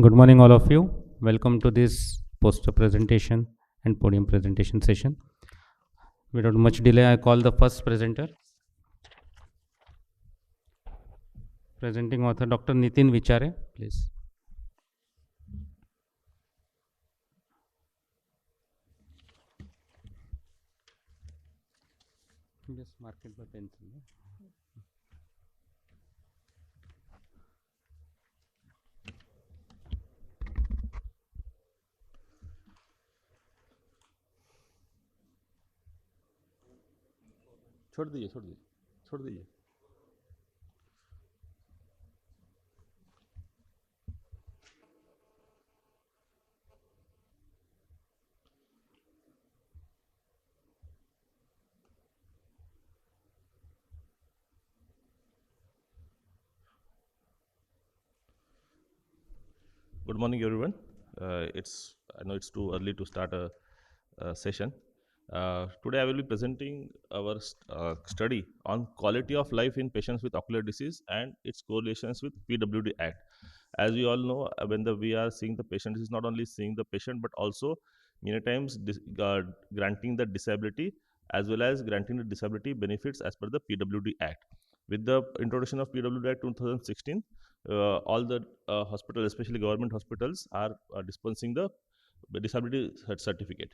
Good morning, all of you. Welcome to this poster presentation and podium presentation session. Without much delay, I call the first presenter. Presenting author Dr. Nitin Vichare, please. Just mark it by pencil. छोड़ दीजिए छोड़ दीजिए Good morning, everyone. I know it's too early to start a session. Today, I will be presenting our study on quality of life in patients with ocular disease and its correlations with PWD Act. As we all know, when we are seeing the patient, this is not only seeing the patient but also many times granting the disability as well as granting the disability benefits as per the PWD Act. With the introduction of PWD Act 2016, all the hospitals, especially government hospitals, are dispensing the disability certificate.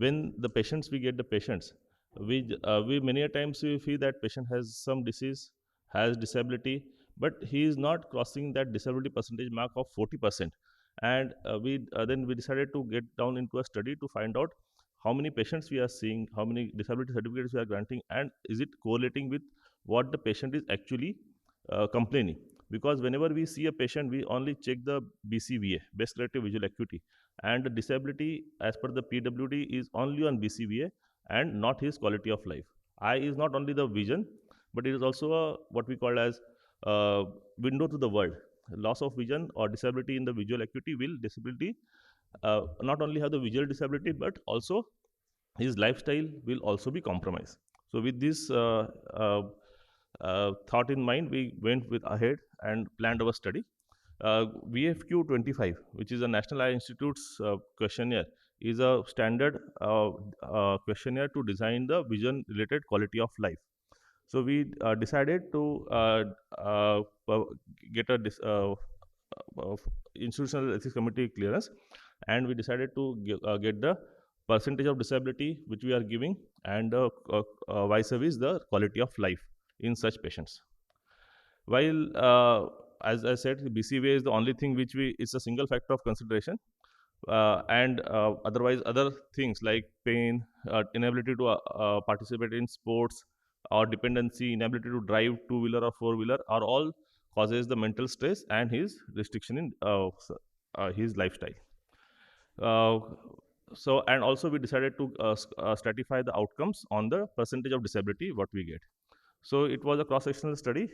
When the patients, we get the patients, we many a times we feel that patient has some disease, has disability, but he is not crossing that disability percentage mark of 40%. And then we decided to get down into a study to find out how many patients we are seeing, how many disability certificates we are granting, and is it correlating with what the patient is actually complaining. Because whenever we see a patient, we only check the BCVA, best corrective visual acuity, and the disability as per the PWD is only on BCVA and not his quality of life. Eye is not only the vision, but it is also what we call as window to the world. Loss of vision or disability in the visual acuity will not only have the visual disability, but also his lifestyle will also be compromised. So with this thought in mind, we went with ahead and planned our study. VFQ25, which is a National Eye Institute's questionnaire, is a standard questionnaire to design the vision-related quality of life. So we decided to get a institutional ethics committee clearance, and we decided to get the percentage of disability which we are giving, and vice versa the quality of life in such patients. While as I said, BCVA is the only thing which it's a single factor of consideration, and otherwise other things like pain, inability to participate in sports, or dependency, inability to drive two-wheeler or four-wheeler are all causes the mental stress and his restriction in his lifestyle. So and also we decided to stratify the outcomes on the percentage of disability what we get. So it was a cross-sectional study.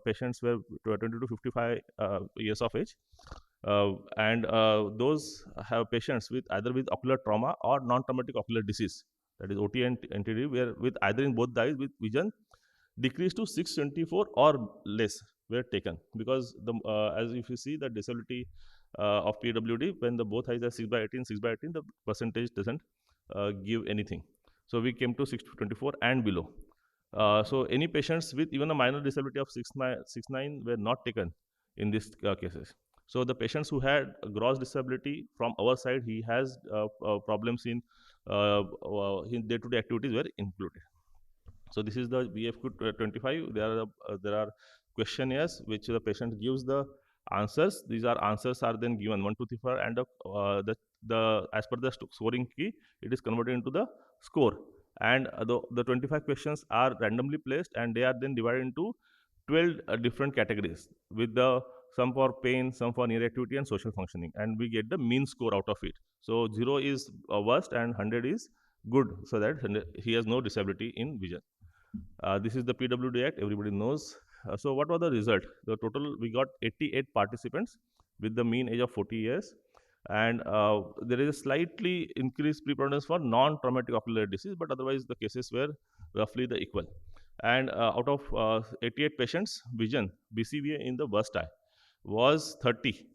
Patients were 20 to 55 years of age, and those have patients with either with ocular trauma or non-traumatic ocular disease, that is OT and NTD, where with either in both the eyes with vision decreased to 624 or less were taken. Because as if you see the disability of PWD, when the both eyes are 6/18, the percentage doesn't give anything. So we came to 624 and below. So any patients with even a minor disability of 6/9 were not taken in these cases. So the patients who had a gross disability from our side, he has problems in day-to-day activities were included. So this is the VFQ25. There are questionnaires which the patient gives the answers. These are answers are then given 1, 2, 3, 4, and the as per the scoring key, it is converted into the score. And the 25 questions are randomly placed, and they are then divided into 12 different categories, with the some for pain, some for near activity and social functioning, and we get the mean score out of it. So 0 is worst and 100 is good, so that he has no disability in vision. This is the PWD Act, everybody knows. So what was the result? The total, we got 88 participants with the mean age of 40 years. And there is a slightly increased preponderance for non-traumatic ocular disease, but otherwise the cases were roughly the equal. And out of 88 patients, vision, BCVA in the worst eye was 30.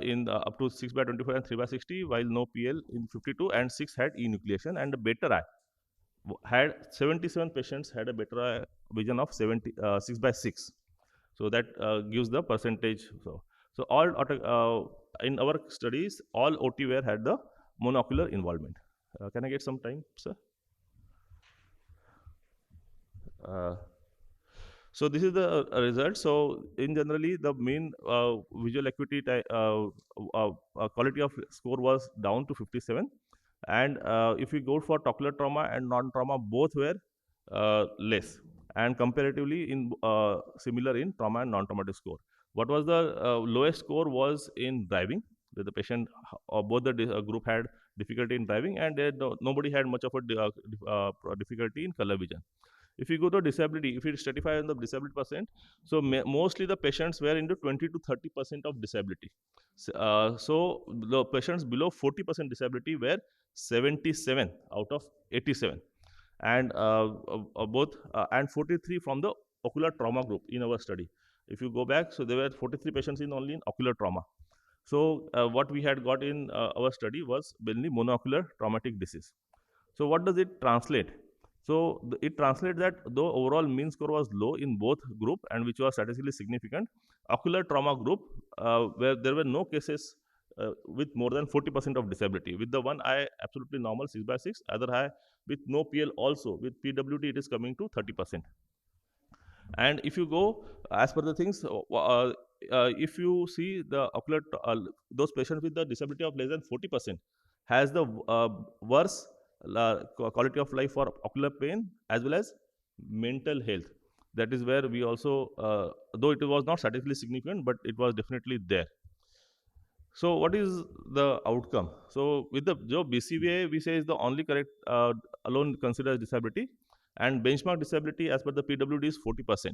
in up to 6 by 24 and 3 by 60, while no PL in 52, and 6 had enucleation, and the better eye had 77 patients had a better eye vision of 6 by 6. So that gives the percentage. So all in our studies, all OT wear had the monocular involvement. Can I get some time, sir? So this is the result. So in generally, the mean visual acuity quality of score was down to 57. And if we go for ocular trauma and non-trauma, both were less. And comparatively, in similar in trauma and non-traumatic score. What was the lowest score was in driving. The patient, both the group had difficulty in driving, and nobody had much of a difficulty in color vision. If you go to disability, if you stratify on the disability percent, so mostly the patients were into 20 to 30% of disability. So the patients below 40% disability were 77 out of 87, and both and 43 from the ocular trauma group in our study. If you go back, so there were 43 patients in only in ocular trauma. So what we had got in our study was mainly monocular traumatic disease. So what does it translate? So it translates that though overall mean score was low in both group and which was statistically significant, ocular trauma group where there were no cases with more than 40% of disability, with the one eye absolutely normal 6 by 6, other eye with no PL also, with PWD it is coming to 30%. And if you go as per the things, if you see the ocular, those patients with the disability of less than 40% has the worse quality of life for ocular pain as well as mental health. That is where we also, though it was not statistically significant, but it was definitely there. So what is the outcome? So with the BCVA, we say is the only correct alone considers disability, and benchmark disability as per the PWD is 40%.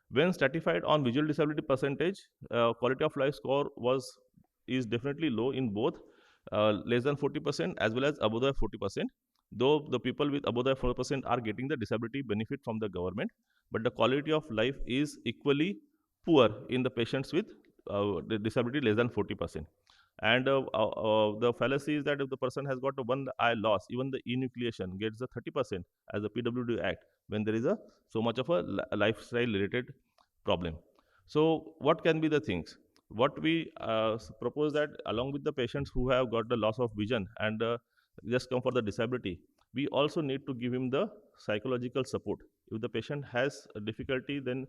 When stratified on visual disability percentage, quality of life score is definitely low in both less than 40% as well as above the 40%. Though the people with above the 4% are getting the disability benefit from the government, but the quality of life is equally poor in the patients with the disability less than 40%. And the fallacy is that if the person has got a one eye loss, even the enucleation gets the 30% as the PWD Act when there is a so much of a lifestyle related problem. So what can be the things? What we propose that along with the patients who have got the loss of vision and just come for the disability, we also need to give him the psychological support. If the patient has a difficulty, then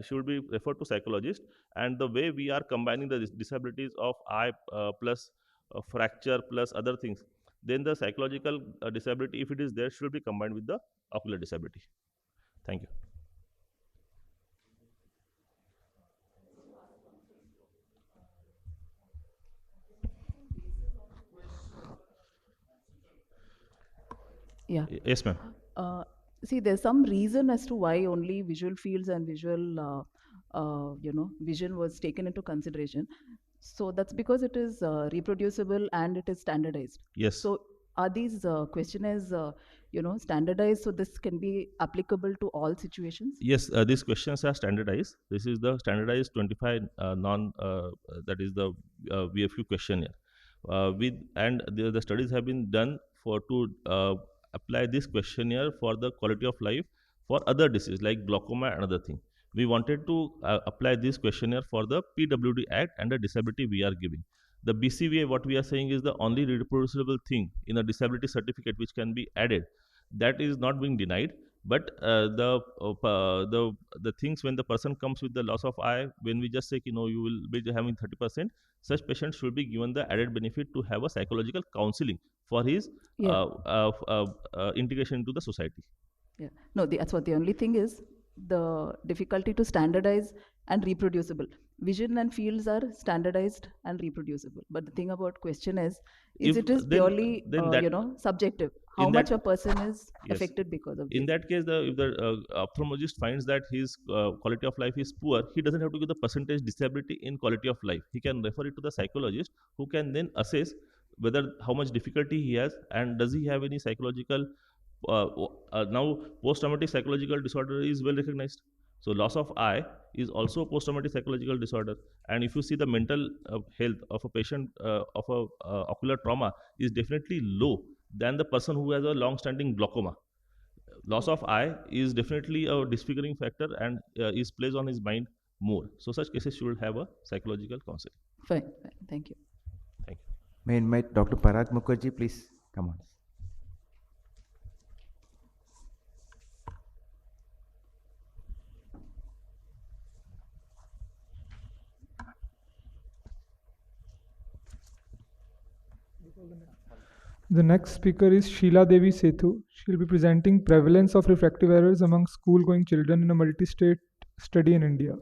should be referred to psychologist. And the way we are combining the disabilities of eye plus fracture plus other things, then the psychological disability, if it is there, should be combined with the ocular disability. Thank you. Yeah. Yes, ma'am. See, there's some reason as to why only visual fields and visual, vision was taken into consideration. So that's because it is reproducible and it is standardized. Yes. So are these questionnaires, standardized so this can be applicable to all situations? Yes, these questions are standardized. This is the standardized 25 that is the VFQ questionnaire. And the studies have been done to apply this questionnaire for the quality of life for other diseases like glaucoma and other thing. We wanted to apply this questionnaire for the PWD Act and the disability we are giving. The BCVA, what we are saying is the only reproducible thing in a disability certificate which can be added. That is not being denied, but the things when the person comes with the loss of eye, when we just say you will be having 30%, such patients should be given the added benefit to have a psychological counseling for his integration into the society. Yeah, no, that's what the only thing is, the difficulty to standardize and reproducible. Vision and fields are standardized and reproducible, but the thing about question is it is purely subjective. How much a person is affected because of in that case, if the ophthalmologist finds that his quality of life is poor, he doesn't have to give the percentage disability in quality of life. He can refer it to the psychologist, who can then assess whether how much difficulty he has and does he have any psychological now post-traumatic psychological disorder is well recognized. So loss of eye is also a post-traumatic psychological disorder. And if you see the mental health of a patient of a ocular trauma is definitely low than the person who has a long-standing glaucoma. Loss of eye is definitely a disfiguring factor and is placed on his mind more. So such cases should have a psychological counseling. Fine. Thank you. Thank you. May I invite Dr. Parag Mukherjee, please come on. The next speaker is Sheila Devi Sethu. She'll be presenting prevalence of refractive errors among school-going children in a multi-state study in India.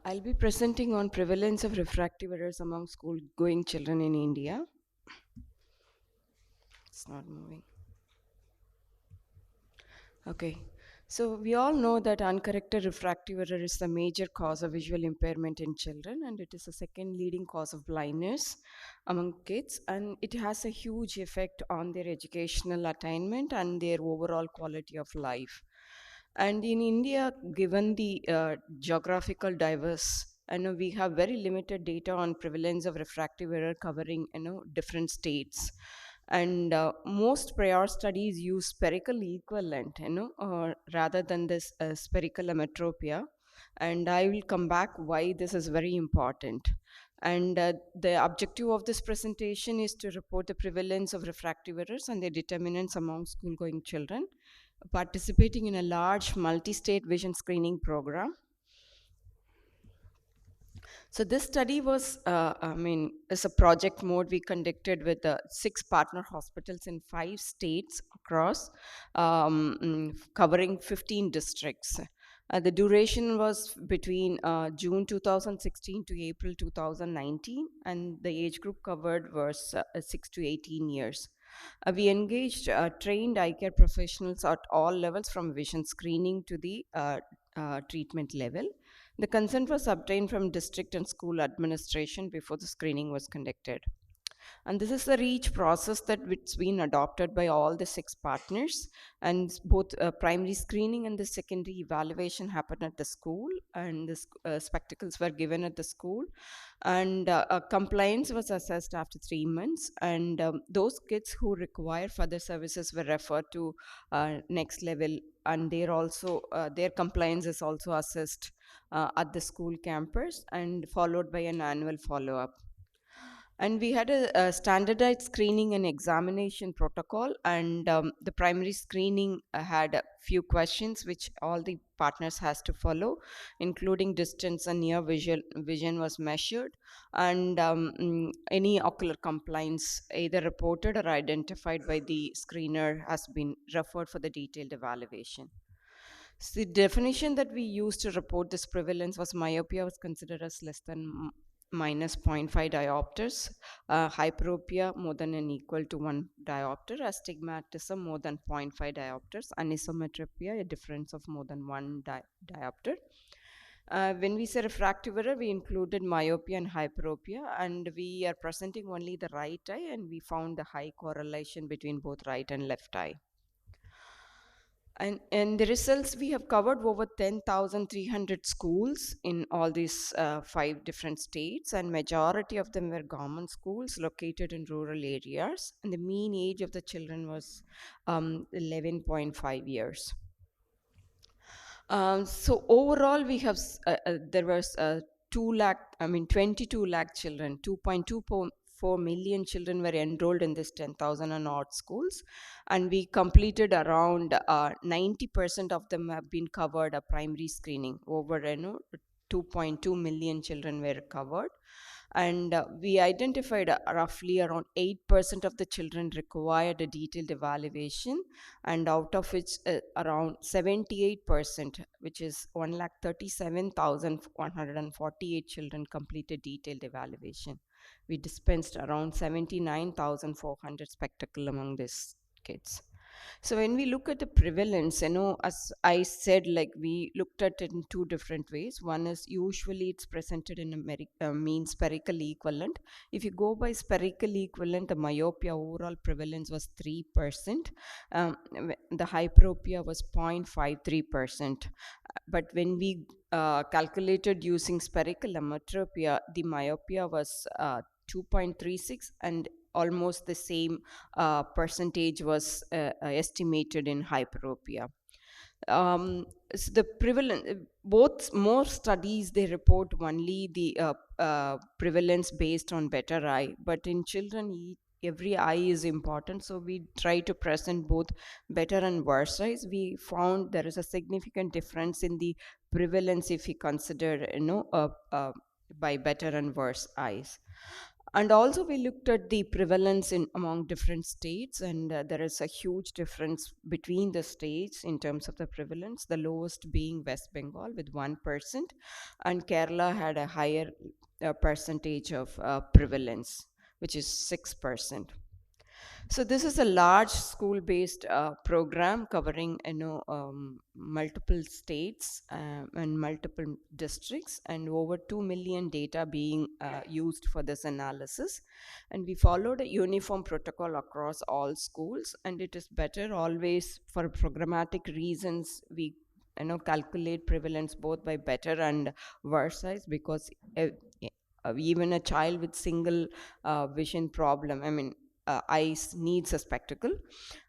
I'll be presenting on prevalence of refractive errors among school-going children in India. It's not moving. Okay, so we all know that uncorrected refractive error is the major cause of visual impairment in children, and it is the second leading cause of blindness among kids, and it has a huge effect on their educational attainment and their overall quality of life. And in India, given the geographical diverse, we have very limited data on prevalence of refractive error covering different states. And most prior studies use spherical equivalent, rather than this spherical ametropia. And I will come back why this is very important. And the objective of this presentation is to report the prevalence of refractive errors and their determinants among school-going children participating in a large multi-state vision screening program. So this study was, is a project mode we conducted with 6 partner hospitals in 5 states across, covering 15 districts. The duration was between June 2016 to April 2019, and the age group covered was 6 to 18 years. We engaged trained eye care professionals at all levels from vision screening to the treatment level. The consent was obtained from district and school administration before the screening was conducted. And this is the REACH process that it's been adopted by all the 6 partners, and both primary screening and the secondary evaluation happened at the school, and the spectacles were given at the school, and compliance was assessed after 3 months, and those kids who require further services were referred to next level, and their compliance is also assessed at the school campus and followed by an annual follow-up. And we had a standardized screening and examination protocol, and the primary screening had a few questions which all the partners has to follow, including distance and near vision was measured, and any ocular compliance either reported or identified by the screener has been referred for the detailed evaluation. So the definition that we used to report this prevalence was myopia was considered as less than minus 0.5 diopters, hyperopia more than and equal to 1 diopter, astigmatism more than 0.5 diopters, anisometropia a difference of more than 1 diopter. When we say refractive error, we included myopia and hyperopia, and we are presenting only the right eye, and we found a high correlation between both right and left eye. And the results, we have covered over 10,300 schools in all these 5 different states, and majority of them were government schools located in rural areas, and the mean age of the children was 11.5 years. So overall, we have there was 22 lakh children, 2.24 million children were enrolled in this 10,000 and odd schools, and we completed around 90% of them have been covered a primary screening. Over 2.2 million children were covered, and we identified roughly around 8% of the children required a detailed evaluation, and out of which around 78%, which is 1,37,148 children completed detailed evaluation. We dispensed around 79,400 spectacle among these kids. So when we look at the prevalence, as I said, like we looked at it in two different ways. One is usually it's presented in a mean spherical equivalent. If you go by spherical equivalent, the myopia overall prevalence was 3%. The hyperopia was 0.53%. But when we calculated using spherical ametropia, the myopia was 2.36, and almost the same percentage was estimated in hyperopia. So the prevalence, both more studies, they report only the prevalence based on better eye, but in children, every eye is important, so we try to present both better and worse eyes. We found there is a significant difference in the prevalence if we consider by better and worse eyes. And also we looked at the prevalence in among different states, and there is a huge difference between the states in terms of the prevalence, the lowest being West Bengal with 1%, and Kerala had a higher percentage of prevalence, which is 6%. So this is a large school-based program covering multiple states and multiple districts, and over 2 million data being used for this analysis. And we followed a uniform protocol across all schools, and it is better always for programmatic reasons. We calculate prevalence both by better and worse eyes, because even a child with single vision problem, eyes needs a spectacle,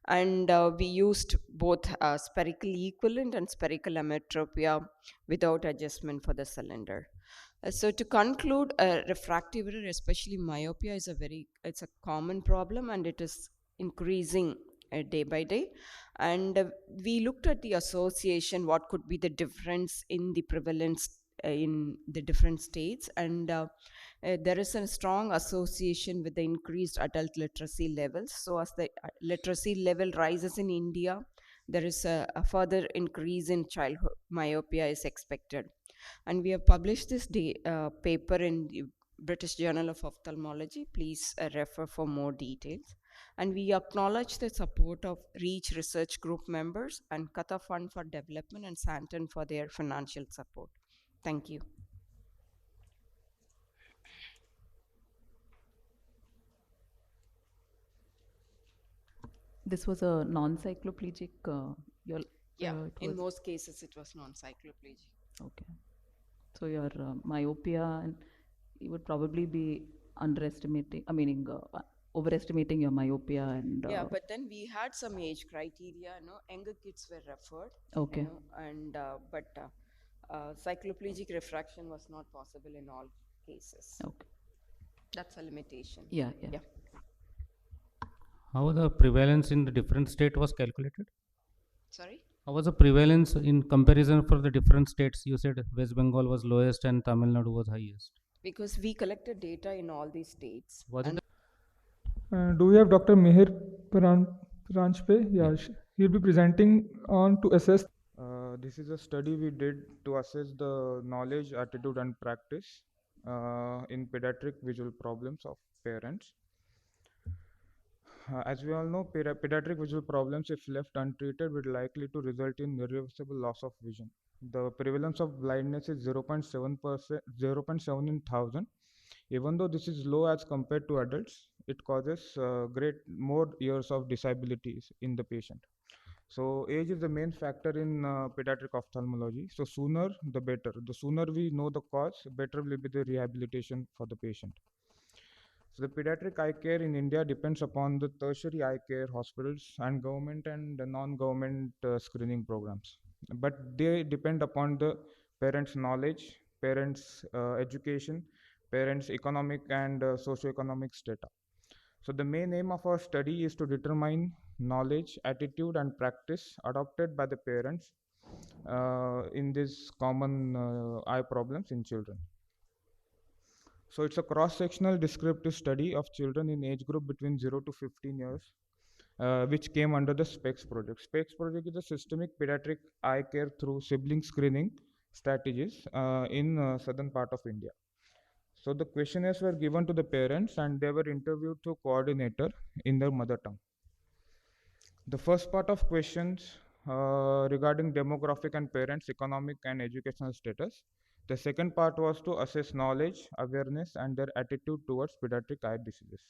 and we used both spherical equivalent and spherical ametropia without adjustment for the cylinder. So to conclude, refractive error, especially myopia, it's a common problem, and it is increasing day by day. And we looked at the association, what could be the difference in the prevalence in the different states, and there is a strong association with the increased adult literacy levels. So as the literacy level rises in India, there is a further increase in childhood myopia is expected. And we have published this paper in the British Journal of Ophthalmology. Please refer for more details. And we acknowledge the support of REACH Research Group members and Kata Fund for Development and Santon for their financial support. Thank you. This was a non-cycloplegic. In most cases it was non-cycloplegic. Okay. So your myopia, and you would probably be overestimating your myopia and. But then we had some age criteria. Younger kids were referred. Okay. But cycloplegic refraction was not possible in all cases. Okay. That's a limitation. Yeah. How the prevalence in the different state was calculated? Sorry? How was the prevalence in comparison for the different states? You said West Bengal was lowest and Tamil Nadu was highest. Because we collected data in all these states. Do we have Dr. Mihir Paranjpe? Yeah, he'll be presenting on to assess. This is a study we did to assess the knowledge, attitude, and practice in pediatric visual problems of parents. As we all know, pediatric visual problems, if left untreated, would likely to result in irreversible loss of vision. The prevalence of blindness is 0.7%, 0.7 in 1,000. Even though this is low as compared to adults, it causes more years of disabilities in the patient. So age is the main factor in pediatric ophthalmology. So sooner the better. The sooner we know the cause, better will be the rehabilitation for the patient. So the pediatric eye care in India depends upon the tertiary eye care hospitals and government and non-government screening programs. But they depend upon the parents' knowledge, parents' education, parents' economic and socio-economic strata. So the main aim of our study is to determine knowledge, attitude, and practice adopted by the parents in these common eye problems in children. So it's a cross-sectional descriptive study of children in age group between 0 to 15 years, which came under the SPECS project. SPECS project is a systemic pediatric eye care through sibling screening strategies in southern part of India. So the questionnaires were given to the parents and they were interviewed through coordinator in their mother tongue. The first part of questions regarding demographic and parents' economic and educational status. The second part was to assess knowledge, awareness, and their attitude towards pediatric eye diseases.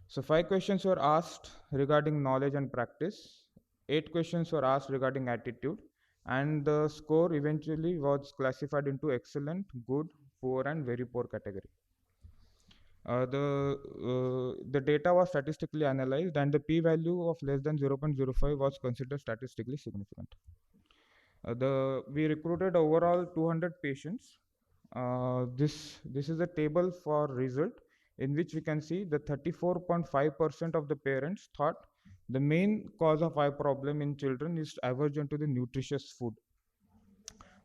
So 5 questions were asked regarding knowledge and practice. 8 questions were asked regarding attitude, and the score eventually was classified into excellent, good, poor, and very poor category. The data was statistically analyzed and the p-value of less than 0.05 was considered statistically significant. We recruited overall 200 patients. This is a table for result in which we can see the 34.5% of the parents thought the main cause of eye problem in children is aversion to the nutritious food.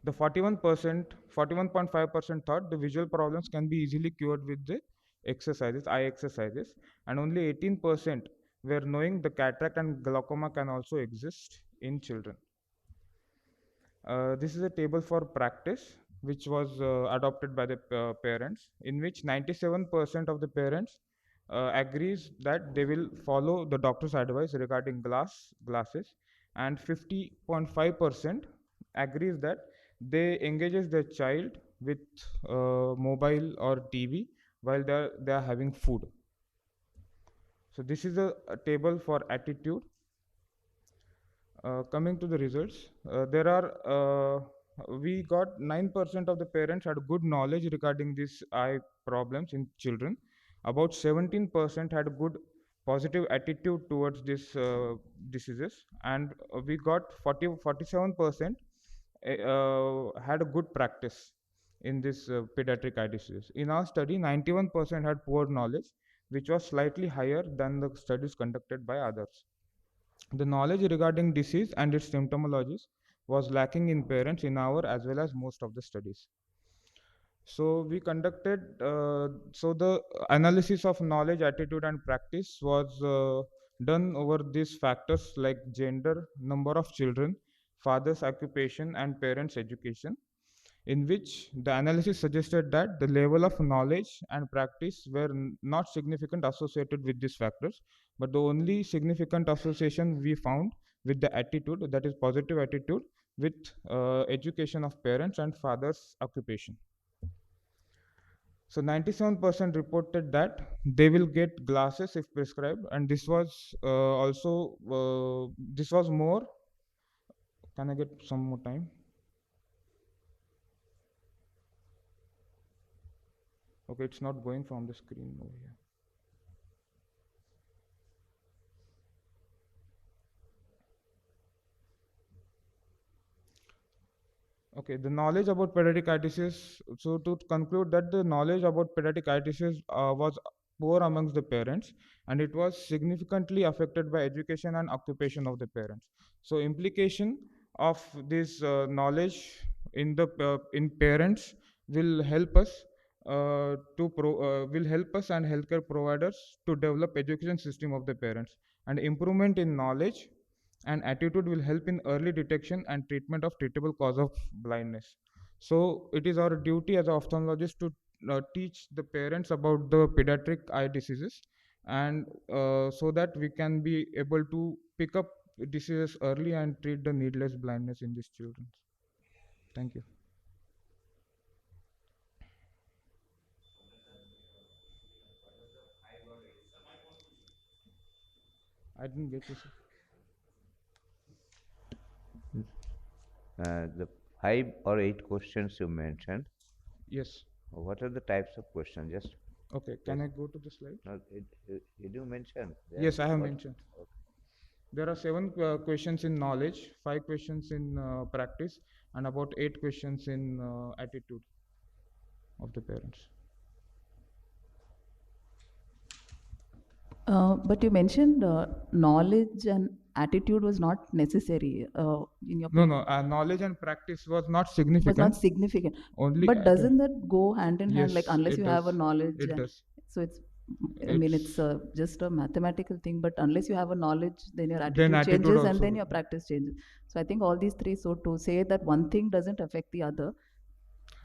The 41.5% thought the visual problems can be easily cured with the eye exercises, and only 18% were knowing the cataract and glaucoma can also exist in children. This is a table for practice which was adopted by the parents, in which 97% of the parents agrees that they will follow the doctor's advice regarding glasses, and 50.5% agrees that they engages their child with mobile or TV while they are having food. So this is a table for attitude. Coming to the results, we got 9% of the parents had good knowledge regarding these eye problems in children. About 17% had good positive attitude towards these diseases, and we got 47% had a good practice in this pediatric eye disease. In our study, 91% had poor knowledge, which was slightly higher than the studies conducted by others. The knowledge regarding disease and its symptomologies was lacking in parents in our as well as most of the studies. So we conducted, so the analysis of knowledge, attitude, and practice was done over these factors like gender, number of children, father's occupation, and parents' education, in which the analysis suggested that the level of knowledge and practice were not significant associated with these factors, but the only significant association we found with the attitude, that is positive attitude, with education of parents and father's occupation. So 97% reported that they will get glasses if prescribed, and this was this was more. Can I get some more time? Okay, it's not going from the screen over here. Okay, the knowledge about pediatric eye disease. So to conclude that the knowledge about pediatric eye disease was poor amongst the parents, and it was significantly affected by education and occupation of the parents. So implication of this knowledge in the in parents will help us will help us and healthcare providers to develop education system of the parents, and improvement in knowledge and attitude will help in early detection and treatment of treatable cause of blindness. So it is our duty as an ophthalmologist to teach the parents about the pediatric eye diseases, and so that we can be able to pick up diseases early and treat the needless blindness in these children. Thank you. I didn't get this. The 5 or 8 questions you mentioned. Yes. What are the types of questions? Just okay. Can I go to the slide? no, did you mention? Yes, I have mentioned. Okay. There are 7 questions in knowledge, 5 questions in practice, and about 8 questions in attitude of the parents. But you mentioned knowledge and attitude was not necessary in your. No, knowledge and practice was not significant. Was not significant. Only. But doesn't that go hand in hand? Yes, like unless you does. have a knowledge. It does. So it's. I mean, it's just a mathematical thing. But unless you have a knowledge, then your attitude changes, and then your practice changes. So I think all these three. So to say that one thing doesn't affect the other.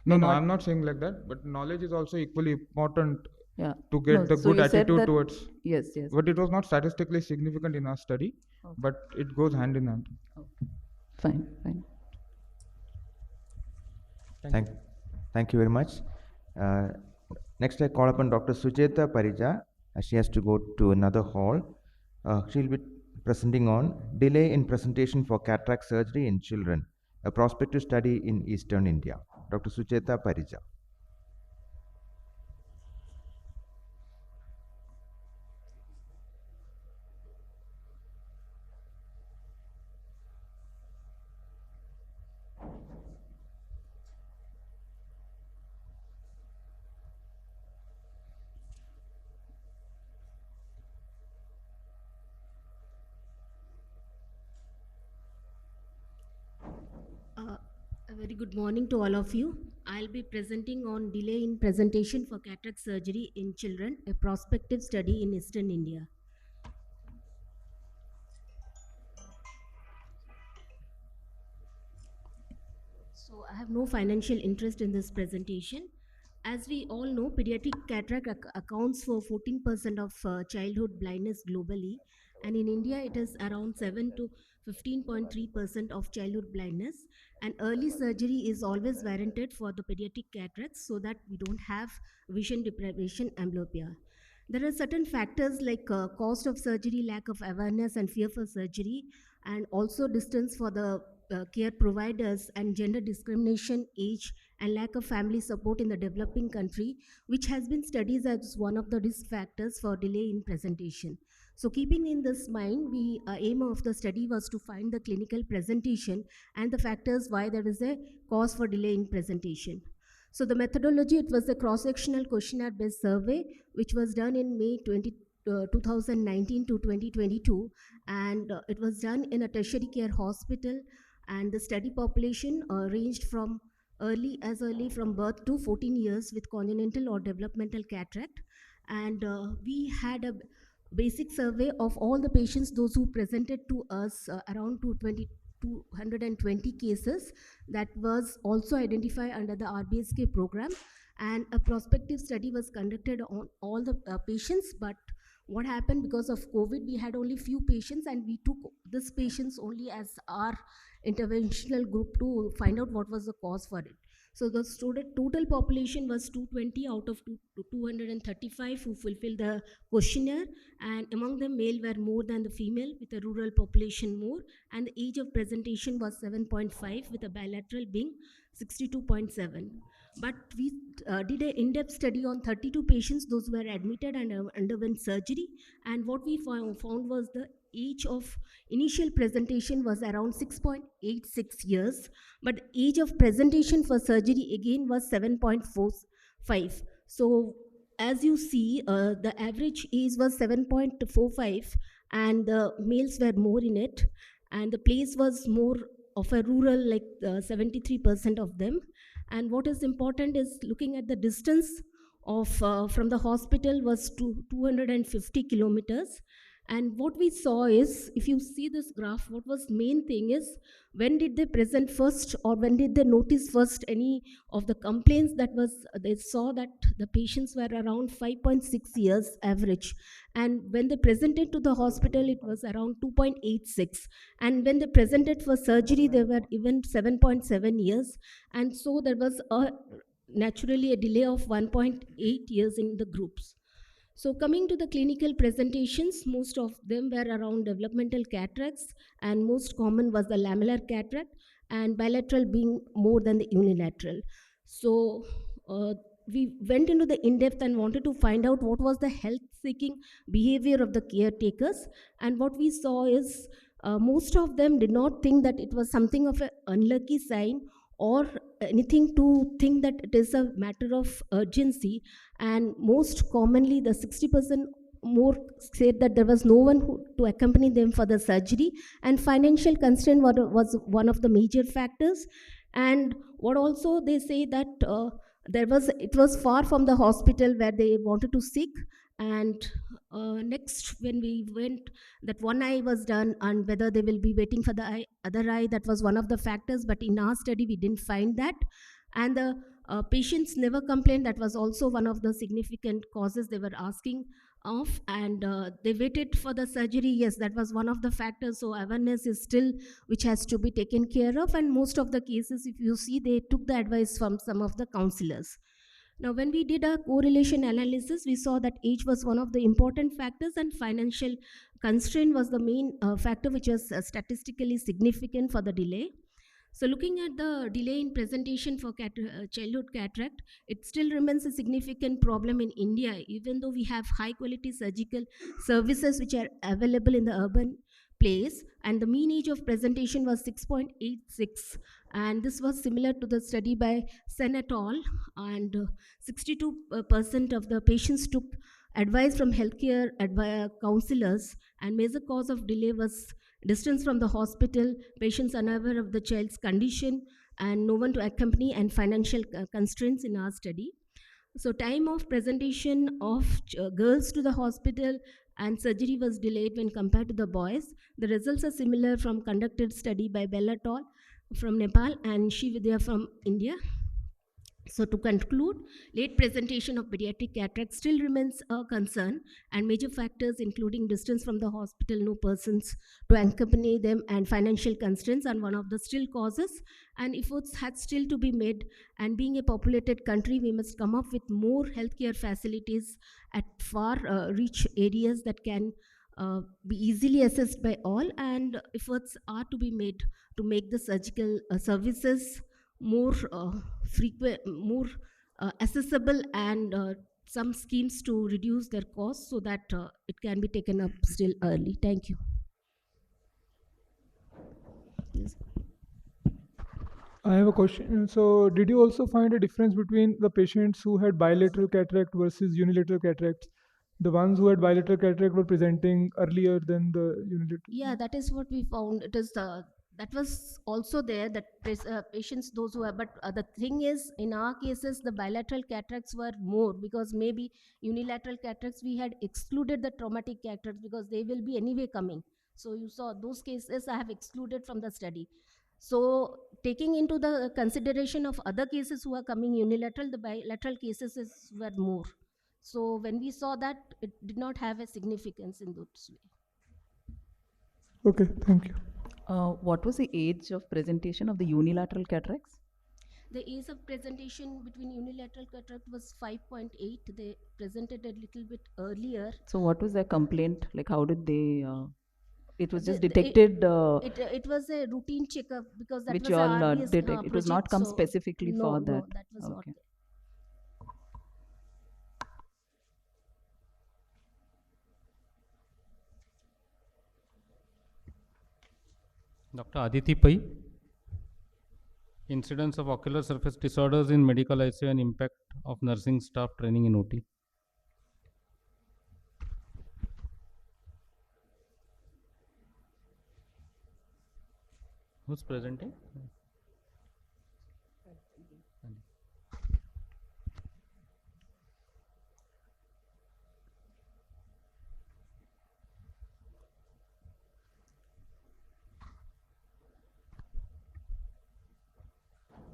No, may no, not- I'm not saying like that, but knowledge is also equally important Yeah. to get No, the so good you said attitude that- towards. Yes, yes. But it was not statistically significant in our study, Okay. but it goes hand in hand. Fine, fine. Thank you very much. Next, I call upon Dr. Sujeta Parija. She has to go to another hall. She'll be presenting on delay in presentation for cataract surgery in children, a prospective study in Eastern India. Dr. Sujeta Parija. A very good morning to all of you. I'll be presenting on delay in presentation for cataract surgery in children, a prospective study in Eastern India. So I have no financial interest in this presentation. As we all know, pediatric cataract accounts for 14% of childhood blindness globally, and in India it is around 7 to 15.3% of childhood blindness, and early surgery is always warranted for the pediatric cataracts so that we don't have vision deprivation amblyopia. There are certain factors like cost of surgery, lack of awareness and fear for surgery, and also distance for the care providers, and gender discrimination, age, and lack of family support in the developing country, which has been studied as one of the risk factors for delay in presentation. So keeping in this mind, the aim of the study was to find the clinical presentation and the factors why there is a cause for delay in presentation. So the methodology, it was a cross-sectional questionnaire-based survey, which was done in May 2019 to 2022, and it was done in a tertiary care hospital, and the study population ranged from early from birth to 14 years with congenital or developmental cataract, and we had a basic survey of all the patients, those who presented to us, around 220 cases that was also identified under the RBSK program, and a prospective study was conducted on all the patients. But what happened, because of COVID, we had only few patients, and we took these patients only as our interventional group to find out what was the cause for it. So the total population was 220 out of 235 who fulfilled the questionnaire, and among them male were more than the female, with a rural population more, and the age of presentation was 7.5 with a bilateral being 62.7. But we did an in-depth study on 32 patients, those who were admitted and underwent surgery, and what we found was the age of initial presentation was around 6.86 years, but the age of presentation for surgery again was 7.45. So as you see, the average age was 7.45, and the males were more in it, and the place was more of a rural, like 73% of them. And what is important is looking at the distance of from the hospital was 250 kilometers. And what we saw is, if you see this graph, what was main thing is, when did they present first, or when did they notice first any of the complaints that was, they saw that the patients were around 5.6 years average. And when they presented to the hospital, it was around 2.86. And when they presented for surgery, they were even 7.7 years. And so there was naturally a delay of 1.8 years in the groups. So coming to the clinical presentations, most of them were around developmental cataracts, and most common was the lamellar cataract, and bilateral being more than the unilateral. So we went into the in-depth and wanted to find out what was the health-seeking behavior of the caretakers, and what we saw is most of them did not think that it was something of an unlucky sign or anything to think that it is a matter of urgency. And most commonly, the 60% more said that there was no one to accompany them for the surgery, and financial constraint was one of the major factors. And what also they say that it was far from the hospital where they wanted to seek. And next, when we went, that one eye was done, and whether they will be waiting for the other eye, that was one of the factors, but in our study we didn't find that. And the Patients never complained. That was also one of the significant causes they were asking of, and they waited for the surgery. Yes, that was one of the factors. So awareness is still which has to be taken care of, and most of the cases, if you see, they took the advice from some of the counselors. Now, when we did a correlation analysis, we saw that age was one of the important factors, and financial constraint was the main factor which was statistically significant for the delay. So looking at the delay in presentation for childhood cataract, it still remains a significant problem in India, even though we have high quality surgical services which are available in the urban place, and the mean age of presentation was 6.86, and this was similar to the study by Sen et al, and 62% of the patients took advice from healthcare counselors, and major cause of delay was distance from the hospital, patients unaware of the child's condition, and no one to accompany, and financial constraints in our study. So time of presentation of girls to the hospital and surgery was delayed when compared to the boys. The results are similar from conducted study by Bella et al from Nepal and Shividya from India. So to conclude, late presentation of pediatric cataract still remains a concern, and major factors including distance from the hospital, no persons to accompany them, and financial constraints are one of the still causes, and efforts had still to be made. And being a populated country, we must come up with more healthcare facilities at far reach areas that can be easily accessed by all, and efforts are to be made to make the surgical services more frequent, more accessible, and some schemes to reduce their costs so that it can be taken up still early. Thank you. Yes. I have a question. So, did you also find a difference between the patients who had bilateral cataract versus unilateral cataracts? The ones who had bilateral cataract were presenting earlier than the unilateral? Yeah, that is what we found. It is that was also there, that patients, those who have, but the thing is, in our cases, the bilateral cataracts were more, because maybe unilateral cataracts, we had excluded the traumatic cataracts because they will be anyway coming. So you saw those cases I have excluded from the study. So taking into the consideration of other cases who are coming unilateral, the bilateral cases were more. So when we saw that, it did not have a significance in those way. Okay, thank you. What was the age of presentation of the unilateral cataracts? The age of presentation between unilateral cataract was 5.8. They presented a little bit earlier. So what was their complaint? Like, how did they? It was just detected. It was a routine checkup, because that which was you all RBS detect. It was not project, come so specifically no, for that. No, that was not there. Dr. Aditi Pai, incidence of ocular surface disorders in medical ICU and impact of nursing staff training in OT. Who's presenting?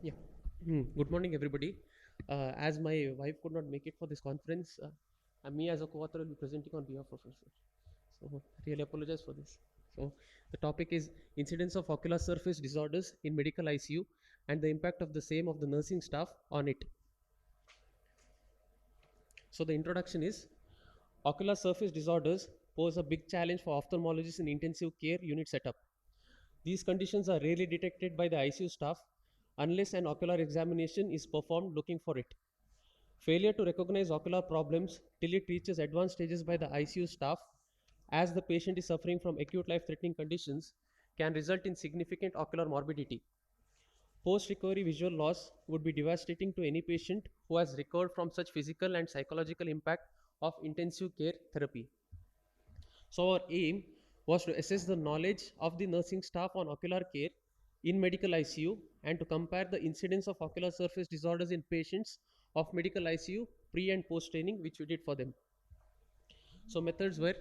Yeah. Good morning, everybody. As my wife could not make it for this conference, me as a co-author will be presenting on behalf of her. So really apologize for this. So the topic is incidence of ocular surface disorders in medical ICU and the impact of the same of the nursing staff on it. So the introduction is, ocular surface disorders pose a big challenge for ophthalmologists in intensive care unit setup. These conditions are rarely detected by the ICU staff unless an ocular examination is performed looking for it. Failure to recognize ocular problems till it reaches advanced stages by the ICU staff, as the patient is suffering from acute life-threatening conditions, can result in significant ocular morbidity. Post-recovery visual loss would be devastating to any patient who has recovered from such physical and psychological impact of intensive care therapy. So our aim was to assess the knowledge of the nursing staff on ocular care in medical ICU and to compare the incidence of ocular surface disorders in patients of medical ICU pre and post training, which we did for them. So methods were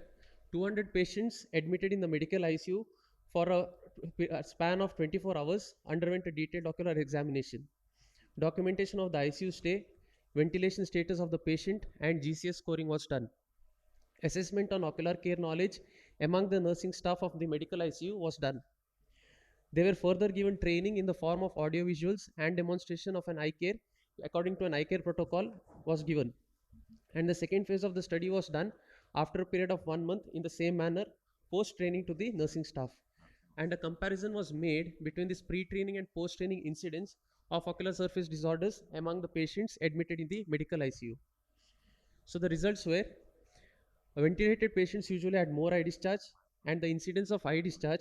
200 patients admitted in the medical ICU for a span of 24 hours underwent a detailed ocular examination. documentation of the ICU stay, ventilation status of the patient, and GCS scoring was done. Assessment on ocular care knowledge among the nursing staff of the medical ICU was done. They were further given training in the form of audiovisuals and demonstration of an eye care according to an eye care protocol was given. And the second phase of the study was done after a period of 1 month in the same manner post training to the nursing staff. And a comparison was made between this pre-training and post-training incidence of ocular surface disorders among the patients admitted in the medical ICU. So the results were ventilated patients usually had more eye discharge, and the incidence of eye discharge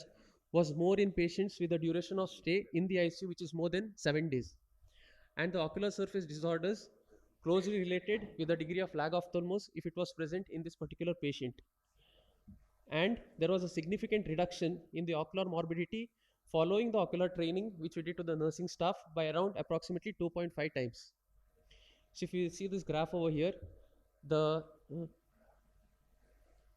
was more in patients with a duration of stay in the ICU which is more than 7 days. And the ocular surface disorders closely related with the degree of lag ophthalmos if it was present in this particular patient. And there was a significant reduction in the ocular morbidity following the ocular training which we did to the nursing staff by around approximately 2.5 times. So if you see this graph over here, the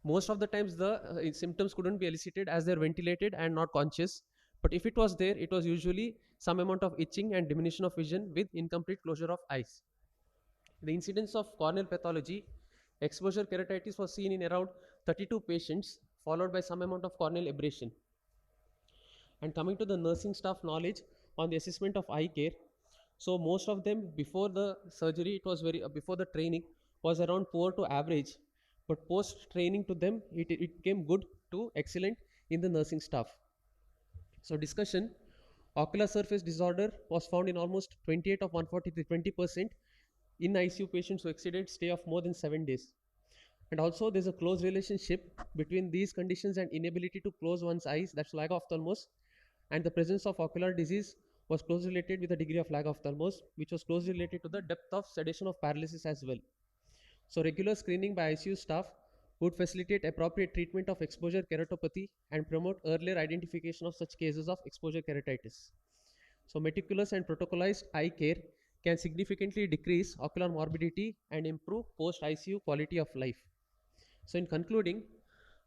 most of the times the symptoms couldn't be elicited as they're ventilated and not conscious, but if it was there, it was usually some amount of itching and diminution of vision with incomplete closure of eyes. The incidence of corneal pathology, exposure keratitis was seen in around 32 patients, followed by some amount of corneal abrasion. And coming to the nursing staff knowledge on the assessment of eye care, so most of them before the surgery, it was before the training was around poor to average, but post training to them, it came good to excellent in the nursing staff. So discussion, ocular surface disorder was found in almost 28 of 143, 20% in ICU patients who exceeded stay of more than 7 days. And also there's a close relationship between these conditions and inability to close one's eyes, that's lag ophthalmos, and the presence of ocular disease was closely related with the degree of lag ophthalmos, which was closely related to the depth of sedation of paralysis as well. So regular screening by ICU staff would facilitate appropriate treatment of exposure keratopathy and promote earlier identification of such cases of exposure keratitis. So meticulous and protocolized eye care can significantly decrease ocular morbidity and improve post-ICU quality of life. So in concluding,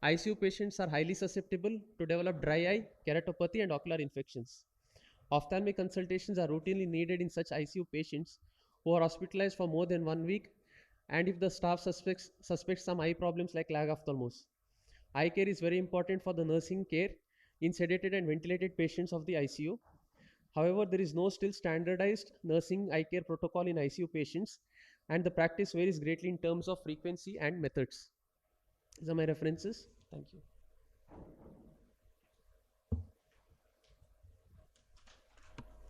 ICU patients are highly susceptible to develop dry eye, keratopathy and ocular infections. Ophthalmic consultations are routinely needed in such ICU patients who are hospitalized for more than 1 week, and if the staff suspects some eye problems like lag ophthalmos. Eye care is very important for the nursing care in sedated and ventilated patients of the ICU. However, there is no still standardized nursing eye care protocol in ICU patients, and the practice varies greatly in terms of frequency and methods. These are my references. Thank you.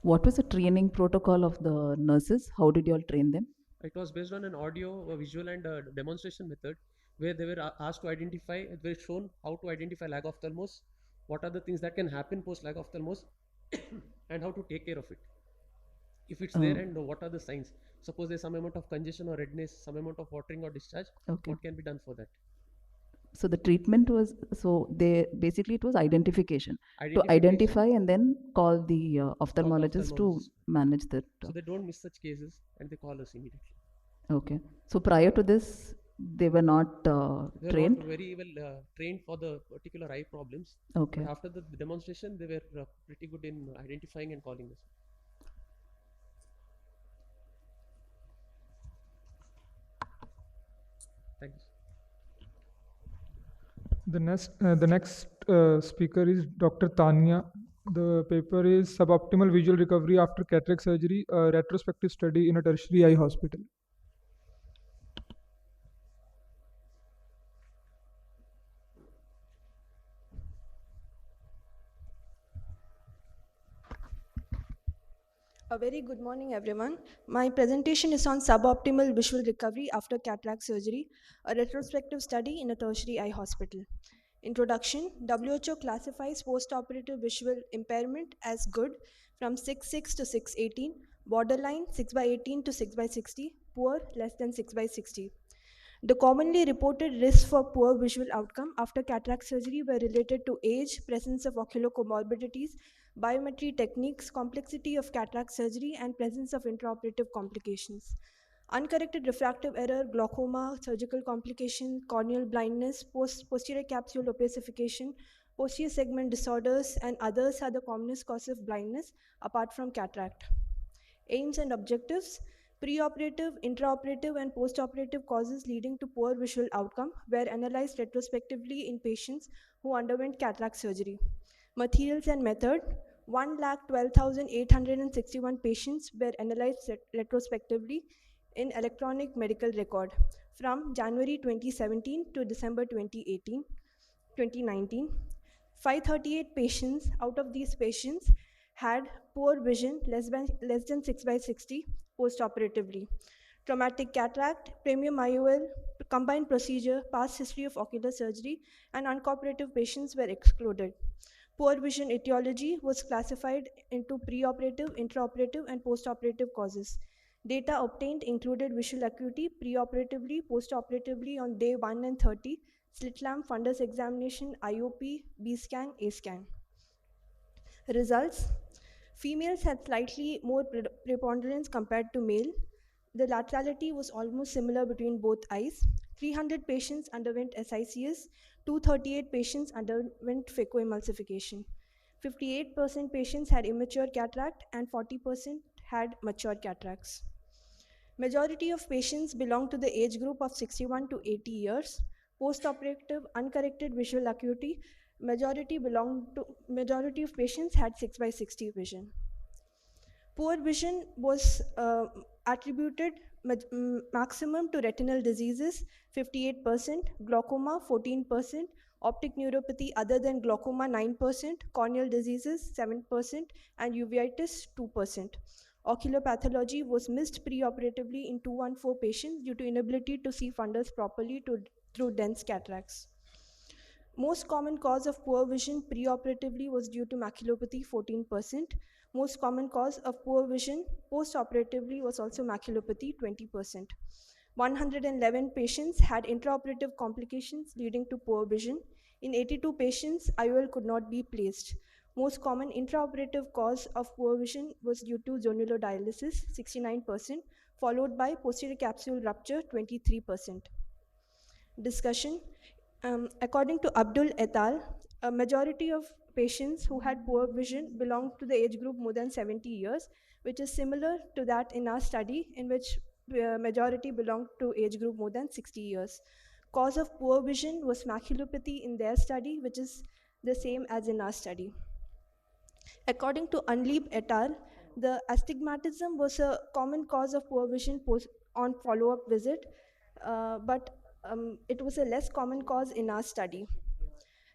What was the training protocol of the nurses? How did you all train them? It was based on an audio, visual and demonstration method where they were asked to identify, they were shown how to identify lag ophthalmos, what are the things that can happen post lag ophthalmos and how to take care of it. If it's there, and what are the signs? Suppose there's some amount of congestion or redness, some amount of watering or discharge, what can be done for that? So the treatment was, so they basically it was identification. To identify and then call the ophthalmologist to manage that. So they don't miss such cases and they call us immediately. Okay. So prior to this, they were not trained? Not very well trained for the particular eye problems. Okay. But after the demonstration, they were pretty good in identifying and calling us. Thanks. The next speaker is Dr. Tanya. The paper is Suboptimal Visual Recovery After Cataract Surgery, a retrospective study in a tertiary eye hospital. A very good morning, everyone. My presentation is on suboptimal visual recovery after cataract surgery, a retrospective study in a tertiary eye hospital. Introduction: WHO classifies postoperative visual impairment as good from 6/6 to 6/18, borderline 6/18 to 6/60, poor less than 6/60. The commonly reported risks for poor visual outcome after cataract surgery were related to age, presence of ocular comorbidities, biometry techniques, complexity of cataract surgery, and presence of intraoperative complications. Uncorrected refractive error, glaucoma, surgical complication, corneal blindness, posterior capsule opacification, posterior segment disorders, and others are the commonest cause of blindness apart from cataract. Aims and objectives. Preoperative, intraoperative, and postoperative causes leading to poor visual outcome were analyzed retrospectively in patients who underwent cataract surgery. Materials and method. 1,12,861 patients were analyzed retrospectively in electronic medical record from January 2017 to December 2019. 538 patients out of these patients had poor vision less than 6/60 postoperatively. Traumatic cataract, premium IOL, combined procedure, past history of ocular surgery, and uncooperative patients were excluded. Poor vision etiology was classified into preoperative, intraoperative, and postoperative causes. Data obtained included visual acuity preoperatively, postoperatively on day 1 and 30, slit lamp fundus examination, IOP, B scan, A scan. Results. Females had slightly more preponderance compared to male. The laterality was almost similar between both eyes. 300 patients underwent SICS, 238 patients underwent phacoemulsification. 58% patients had immature cataract and 40% had mature cataracts. Majority of patients belong to the age group of 61 to 80 years. Postoperative uncorrected visual acuity, majority of patients had 6/60 vision. Poor vision was attributed maximum to retinal diseases, 58%, glaucoma 14%, optic neuropathy other than glaucoma 9%, corneal diseases 7%, and uveitis 2%. Ocular pathology was missed preoperatively in 214 patients due to inability to see fundus properly through dense cataracts. Most common cause of poor vision preoperatively was due to maculopathy, 14%. Most common cause of poor vision postoperatively was also maculopathy, 20%. 111 patients had intraoperative complications leading to poor vision. In 82 patients, IOL could not be placed. Most common intraoperative cause of poor vision was due to zonular dialysis, 69%, followed by posterior capsule rupture, 23%. Discussion. According to Abdul et al., a majority of patients who had poor vision belonged to the age group more than 70 years, which is similar to that in our study, in which majority belonged to age group more than 60 years. Cause of poor vision was maculopathy in their study, which is the same as in our study. According to Unleep et al., the astigmatism was a common cause of poor vision on follow-up visit, but it was a less common cause in our study.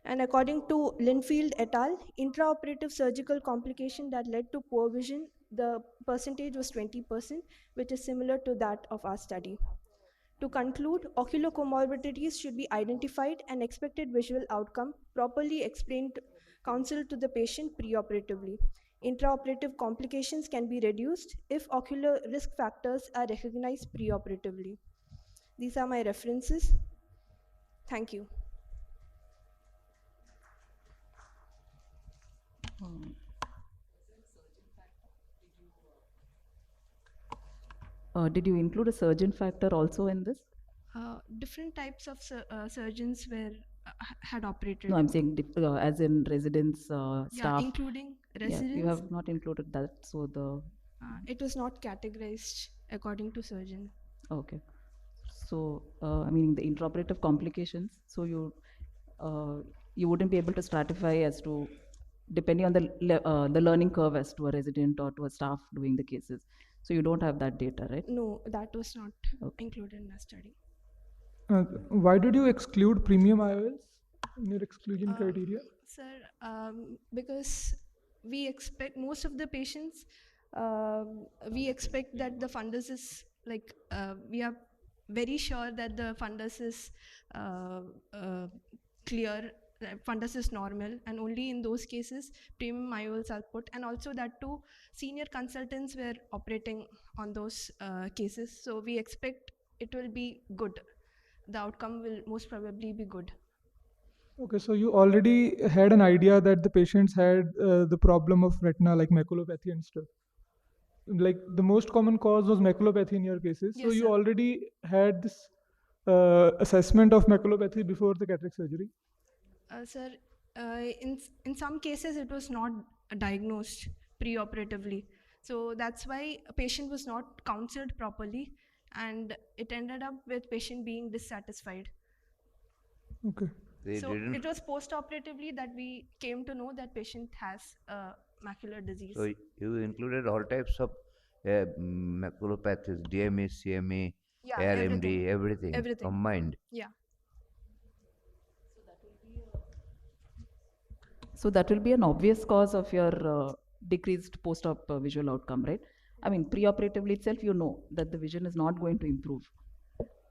And according to Linfield et al., intraoperative surgical complication that led to poor vision, the percentage was 20%, which is similar to that of our study. To conclude, ocular comorbidities should be identified and expected visual outcome properly explained, counseled to the patient preoperatively. Intraoperative complications can be reduced if ocular risk factors are recognized preoperatively. These are my references. Thank you. Did you include a surgeon factor also in this? Different types of surgeons had operated. No, I'm saying as in residents, staff. Yeah, including residents. Yeah, you have not included that, so the. It was not categorized according to surgeon. Okay. So, I mean, the intraoperative complications, so you wouldn't be able to stratify as to, depending on the learning curve as to a resident or to a staff doing the cases. So you don't have that data, right? No, that was not included in the study. Why did you exclude premium IOLs in your exclusion criteria? Sir, because we expect most of the patients, we expect that the fundus is like, we are very sure that the fundus is clear, fundus is normal, and only in those cases premium IOLs are put, and also that too senior consultants were operating on those cases, so we expect it will be good. The outcome will most probably be good. Okay, so you already had an idea that the patients had the problem of retina, like maculopathy and stuff. Like the most common cause was maculopathy in your cases. Yes, so you sir. already had this assessment of maculopathy before the cataract surgery? Sir, in some cases it was not diagnosed preoperatively. So that's why a patient was not counseled properly, and it ended up with patient being dissatisfied. Okay. They So didn't. it was post-operatively that we came to know that patient has macular disease. So you included all types of maculopathies, DME, CME, Yeah, ARMD, everything everything. combined. Yeah. So that will be an obvious cause of your decreased post-op visual outcome, right? I mean, pre-operatively itself, you know that the vision is not going to improve.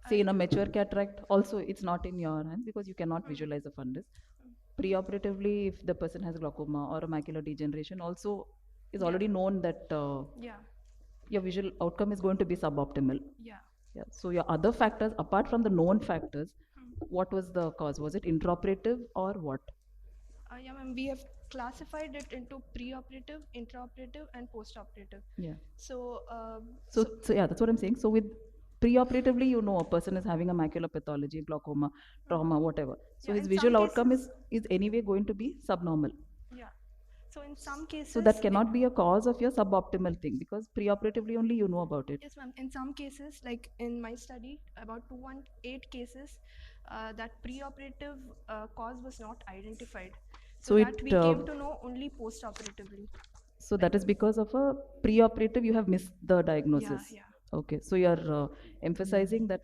Say in a mature cataract, also it's not in your hands because you cannot visualize the fundus. Pre-operatively, if the person has glaucoma or a macular degeneration, also is already known that Yeah. your visual outcome is going to be suboptimal. Yeah. Yeah. So your other factors, apart from the known factors, what was the cause? Was it intraoperative or what? Yeah, ma'am. We have classified it into pre-operative, intraoperative, and post-operative. Yeah. So, So yeah, that's what I'm saying. So with pre-operatively, you know a person is having a macular pathology, glaucoma, trauma, whatever. So Yeah, his in some visual outcome cases- is anyway going to be subnormal. yeah. So in some cases, So that cannot be a cause of your suboptimal thing because pre-operatively only you know about it. Yes, ma'am. In some cases, like in my study, about 218 cases, that pre-operative cause was not identified. So, So that it, we came to know only post-operatively. So that is because of a pre-operative, you have missed the diagnosis. Yeah. Okay, so you are emphasizing that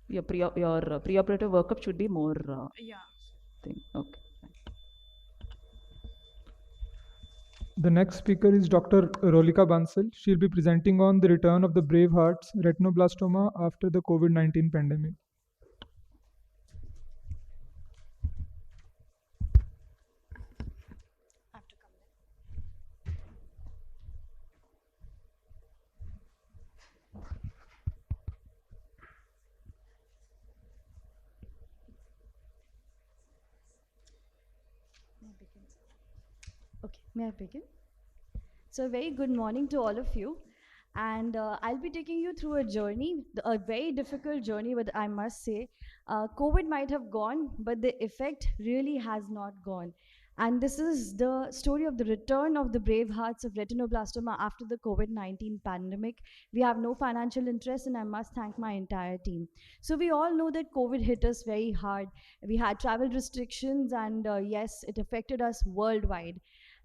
your pre-operative workup should be more Yeah. thing. Okay. The next speaker is Dr. Rolika Bansal. She'll be presenting on the return of the brave hearts retinoblastoma after the COVID-19 pandemic. Okay, may I begin? So, a very good morning to all of you. And I'll be taking you through a journey, a very difficult journey, but I must say, COVID might have gone, but the effect really has not gone. And this is the story of the return of the brave hearts of retinoblastoma after the COVID-19 pandemic. We have no financial interest, and I must thank my entire team. So we all know that COVID hit us very hard. We had travel restrictions, and yes, it affected us worldwide.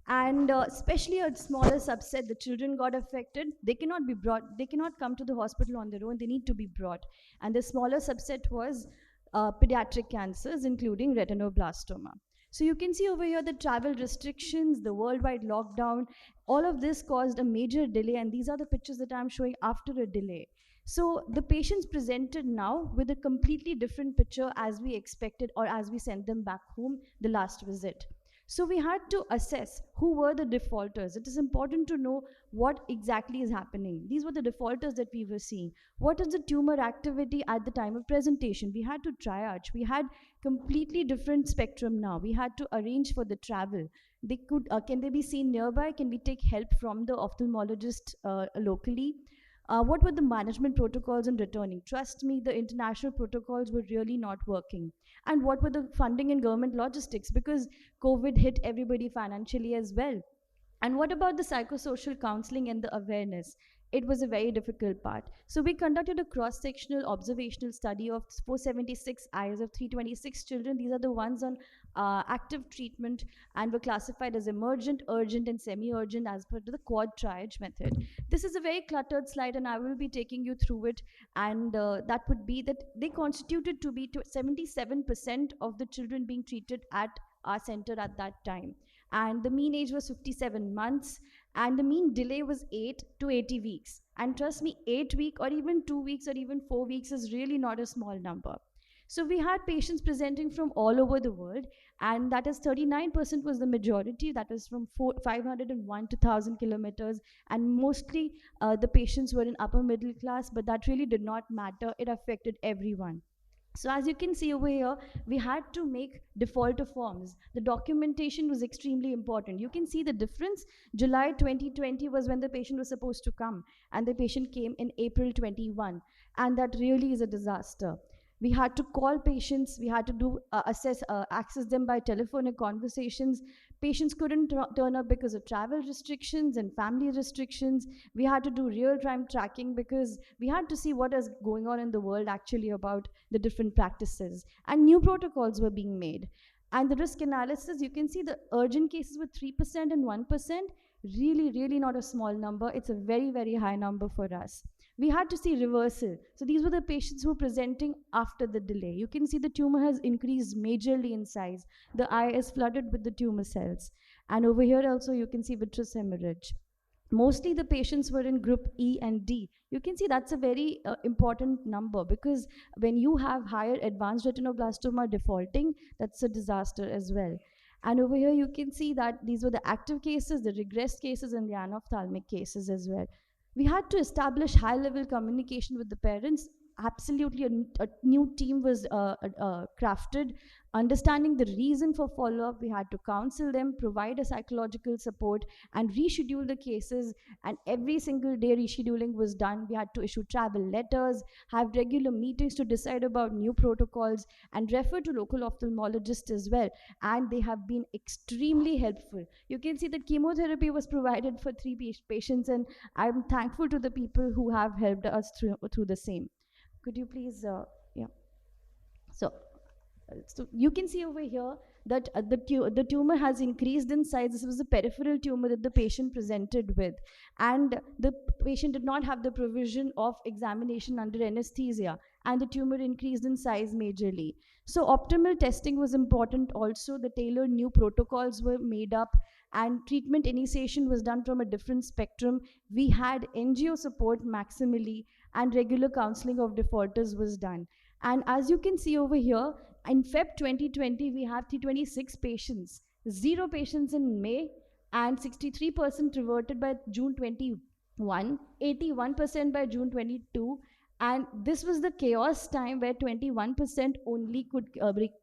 And especially a smaller subset, the children got affected. They cannot be brought, they cannot come to the hospital on their own, they need to be brought. And the smaller subset was pediatric cancers, including retinoblastoma. So you can see over here the travel restrictions, the worldwide lockdown, all of this caused a major delay, and these are the pictures that I'm showing after a delay. So the patients presented now with a completely different picture as we expected or as we sent them back home the last visit. So we had to assess who were the defaulters. It is important to know what exactly is happening. These were the defaulters that we were seeing. What is the tumor activity at the time of presentation? We had to triage. We had completely different spectrum now. We had to arrange for the travel. They could, can they be seen nearby? Can we take help from the ophthalmologist locally? What were the management protocols in returning? Trust me, the international protocols were really not working. And what were the funding and government logistics? Because COVID hit everybody financially as well. And what about the psychosocial counseling and the awareness? It was a very difficult part. So we conducted a cross-sectional observational study of 476 eyes of 326 children. These are the ones on active treatment and were classified as emergent, urgent, and semi-urgent as per the quad triage method. This is a very cluttered slide, and I will be taking you through it. And that would be that they constituted to be 77% of the children being treated at our center at that time. And the mean age was 57 months, and the mean delay was 8 to 80 weeks. And trust me, 8 weeks or even 2 weeks or even 4 weeks is really not a small number. So we had patients presenting from all over the world, and that is 39% was the majority. That was from 501 to 1,000 kilometers, and mostly the patients were in upper middle class, but that really did not matter. It affected everyone. So as you can see over here, we had to make defaulter forms. The documentation was extremely important. You can see the difference. July 2020 was when the patient was supposed to come, and the patient came in April 21, and that really is a disaster. We had to call patients, we had to do access them by telephonic conversations. Patients couldn't turn up because of travel restrictions and family restrictions. We had to do real-time tracking because we had to see what is going on in the world actually about the different practices. And new protocols were being made. And the risk analysis, you can see the urgent cases were 3% and 1%. Really, really not a small number. It's a very, very high number for us. We had to see reversal. So these were the patients who were presenting after the delay. You can see the tumor has increased majorly in size. The eye is flooded with the tumor cells. And over here also you can see vitreous hemorrhage. Mostly the patients were in group E and D. You can see that's a very important number, because when you have higher advanced retinoblastoma defaulting, that's a disaster as well. And over here you can see that these were the active cases, the regressed cases, and the anophthalmic cases as well. We had to establish high-level communication with the parents. Absolutely, a new team was crafted. Understanding the reason for follow-up, we had to counsel them, provide a psychological support, and reschedule the cases. And every single day rescheduling was done. We had to issue travel letters, have regular meetings to decide about new protocols, and refer to local ophthalmologists as well. And they have been extremely helpful. You can see that chemotherapy was provided for 3 patients, and I'm thankful to the people who have helped us through the same. Could you please, yeah. So you can see over here that the tumor has increased in size. This was a peripheral tumor that the patient presented with. And the patient did not have the provision of examination under anesthesia. And the tumor increased in size majorly. So optimal testing was important also. The tailored new protocols were made up, and treatment initiation was done from a different spectrum. We had NGO support maximally, and regular counseling of defaulters was done. And as you can see over here, in Feb 2020, we have 326 patients, 0 patients in May, and 63% reverted by June 21, 81% by June 22. And this was the chaos time where 21% only could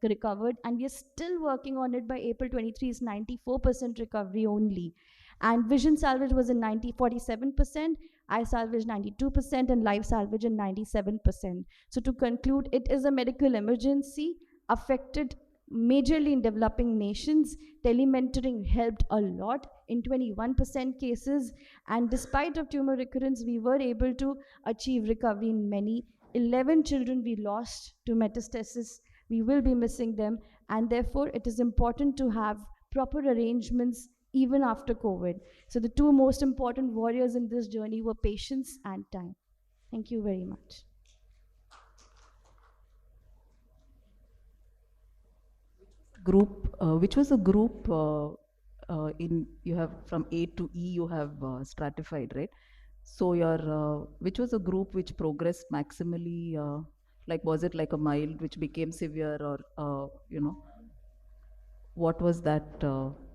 recovered, and we are still working on it. By April 23 is 94% recovery only. And vision salvage was in 47%, eye salvage 92%, and life salvage in 97%. So to conclude, it is a medical emergency affected majorly in developing nations. Telementoring helped a lot in 21% cases, and despite of tumor recurrence, we were able to achieve recovery in many. 11 children we lost to metastasis. We will be missing them, and therefore it is important to have proper arrangements even after COVID. So the 2 most important warriors in this journey were patience and time. Thank you very much. Which was a group in, you have from A to E, you have stratified, right? So your, which was a group which progressed maximally, like was it like a mild which became severe, or, what was that,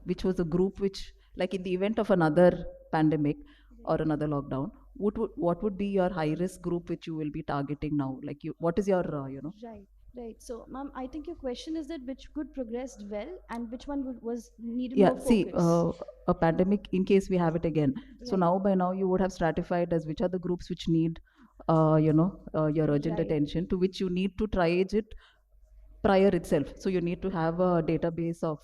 which was a group which, like in the event of another pandemic or another lockdown, what would be your high risk group which you will be targeting now? Like what is your, Right. So, ma'am, I think your question is that which group progressed well and which one was needed Yeah, more focus. see, a pandemic, in case we have it again. So Right. now, by now, you would have stratified as which are the groups which need, your urgent Right. attention, to which you need to triage it prior itself. So you need to have a database of.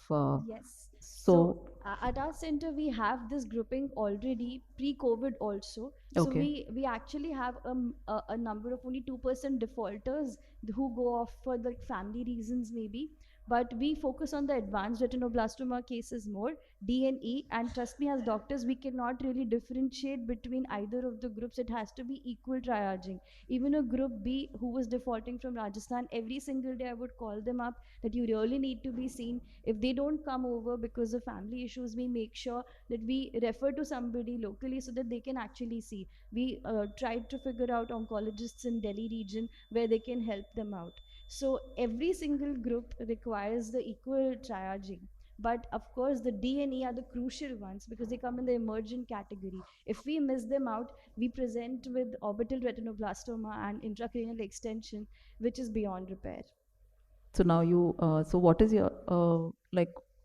Yes. So At our center, we have this grouping already pre-COVID also. So Okay. we actually have a number of only 2% defaulters who go off for the family reasons maybe. But we focus on the advanced retinoblastoma cases more, D and E. And trust me, as doctors, we cannot really differentiate between either of the groups. It has to be equal triaging. Even a group B who was defaulting from Rajasthan, every single day I would call them up that you really need to be seen. If they don't come over because of family issues, we make sure that we refer to somebody locally so that they can actually see. We tried to figure out oncologists in Delhi region where they can help them out. So every single group requires the equal triaging. But of course, the D and E are the crucial ones because they come in the emergent category. If we miss them out, we present with orbital retinoblastoma and intracranial extension, which is beyond repair. So now you, so what is your,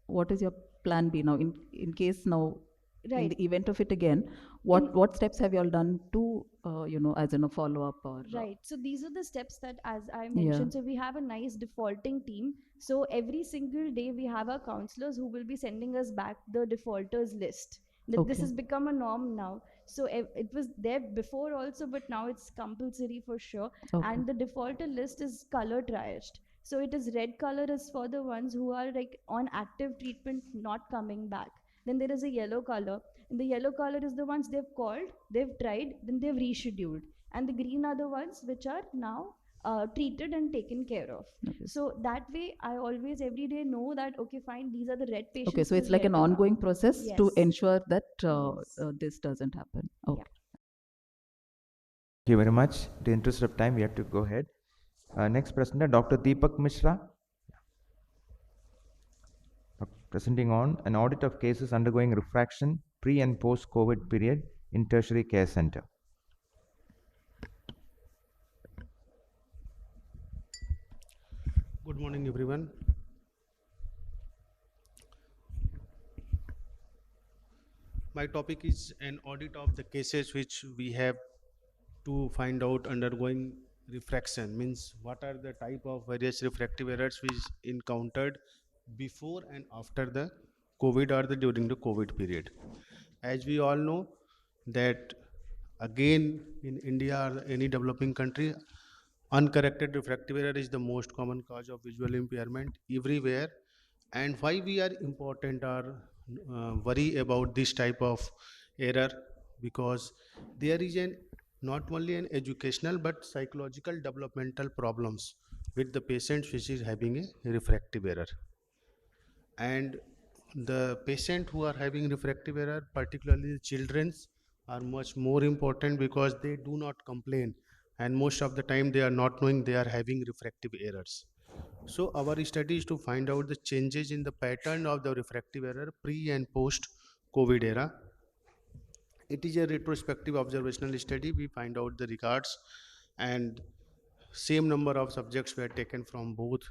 what is your plan B now in case now, in Right. the event of it again, what steps have you all done to as in a follow up or Right. So these are the steps that, as I mentioned, Yeah. so we have a nice defaulting team. So every single day we have our counselors who will be sending us back the defaulters list. That this Okay. has become a norm now. So it was there before also, but now it's compulsory for sure. Okay. And the defaulter list is color triaged. So it is red color is for the ones who are like on active treatment not coming back. Then there is a yellow color. And the yellow color is the ones they've called, they've tried, then they've rescheduled. And the green are the ones which are now treated and taken care of. Okay. So that way, I always every day know that okay, fine, these are the red patients. Okay, so it's we'll like get an them out. ongoing process to Yes. ensure that Yes. this doesn't happen. Okay. Thank you very much. In the interest of time, we have to go ahead. Next presenter, Dr. Deepak Mishra. Presenting on an audit of cases undergoing refraction pre and post COVID period in tertiary care center. Good morning, everyone. My topic is an audit of the cases which we have to find out undergoing refraction, means what are the type of various refractive errors which encountered before and after the COVID or during the COVID period. As we all know that again in India or any developing country, uncorrected refractive error is the most common cause of visual impairment everywhere. And why we are important or worry about this type of error, because there is an not only an educational but psychological developmental problems with the patients which is having a refractive error. And the patient who are having refractive error, particularly the children's, are much more important because they do not complain, and most of the time they are not knowing they are having refractive errors. So our study is to find out the changes in the pattern of the refractive error pre and post COVID era. It is a retrospective observational study. We find out the records, and same number of subjects were taken from both.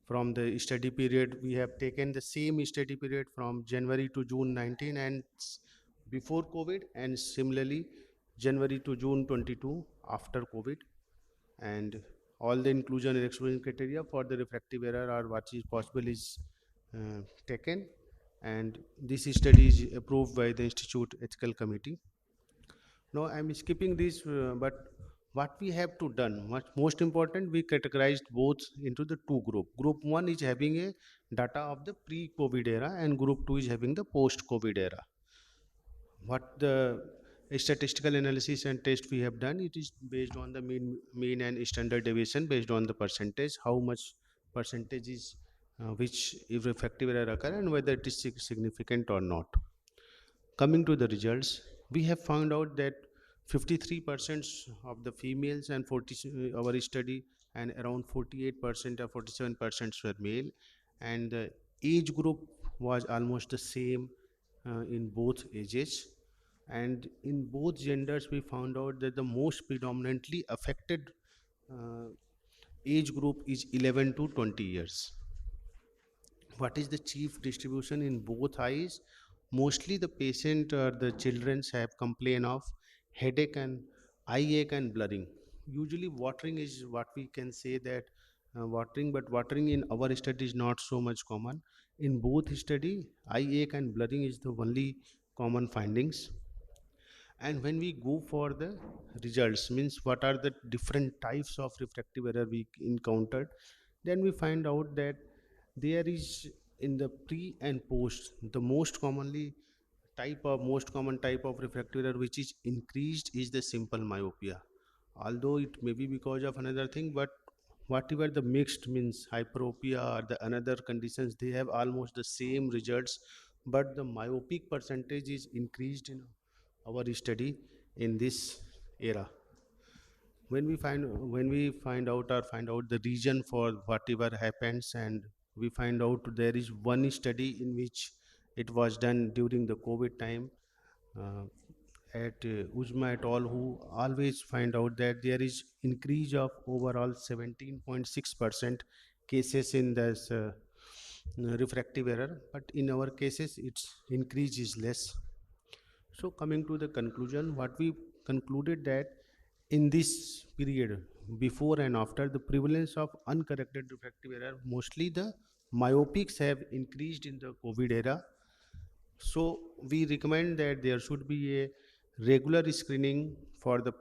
From the study period, we have taken the same study period from January to June 19 and before COVID, and similarly January to June 22 after COVID. And all the inclusion and exclusion criteria for the refractive error or what is possible is taken, and this study is approved by the Institute Ethical Committee. Now I'm skipping this, but what we have to done, most important, we categorized both into the two group. Group 1 is having a data of the pre-COVID era, and group 2 is having the post-COVID era. What the statistical analysis and test we have done, it is based on the mean and standard deviation based on the percentage, how much percentage is which if refractive error occur and whether it is significant or not. Coming to the results, we have found out that 53% of the females and 40 our study, and around 48% or 47% were male, and the age group was almost the same in both ages. And in both genders, we found out that the most predominantly affected age group is 11 to 20 years. What is the chief distribution in both eyes? Mostly the patient or the children have complaint of headache and eye ache and blurring. Usually watering is what we can say that watering, but watering in our study is not so much common. In both study, eye ache and blurring is the only common findings. And when we go for the results, means what are the different types of refractive error we encountered, then we find out that there is in the pre and post the most common type of refractive error which is increased is the simple myopia. Although it may be because of another thing, but whatever the mixed means hyperopia or the another conditions, they have almost the same results, but the myopic percentage is increased in our study in this era. When we find out the reason for whatever happens, and we find out there is one study in which it was done during the COVID time uh, at Uzma et al, who always find out that there is increase of overall 17.6% cases in this refractive error, but in our cases its increase is less. So coming to the conclusion, what we concluded that in this period, before and after, the prevalence of uncorrected refractive error, mostly the myopics have increased in the COVID era. So we recommend that there should be a regular screening for the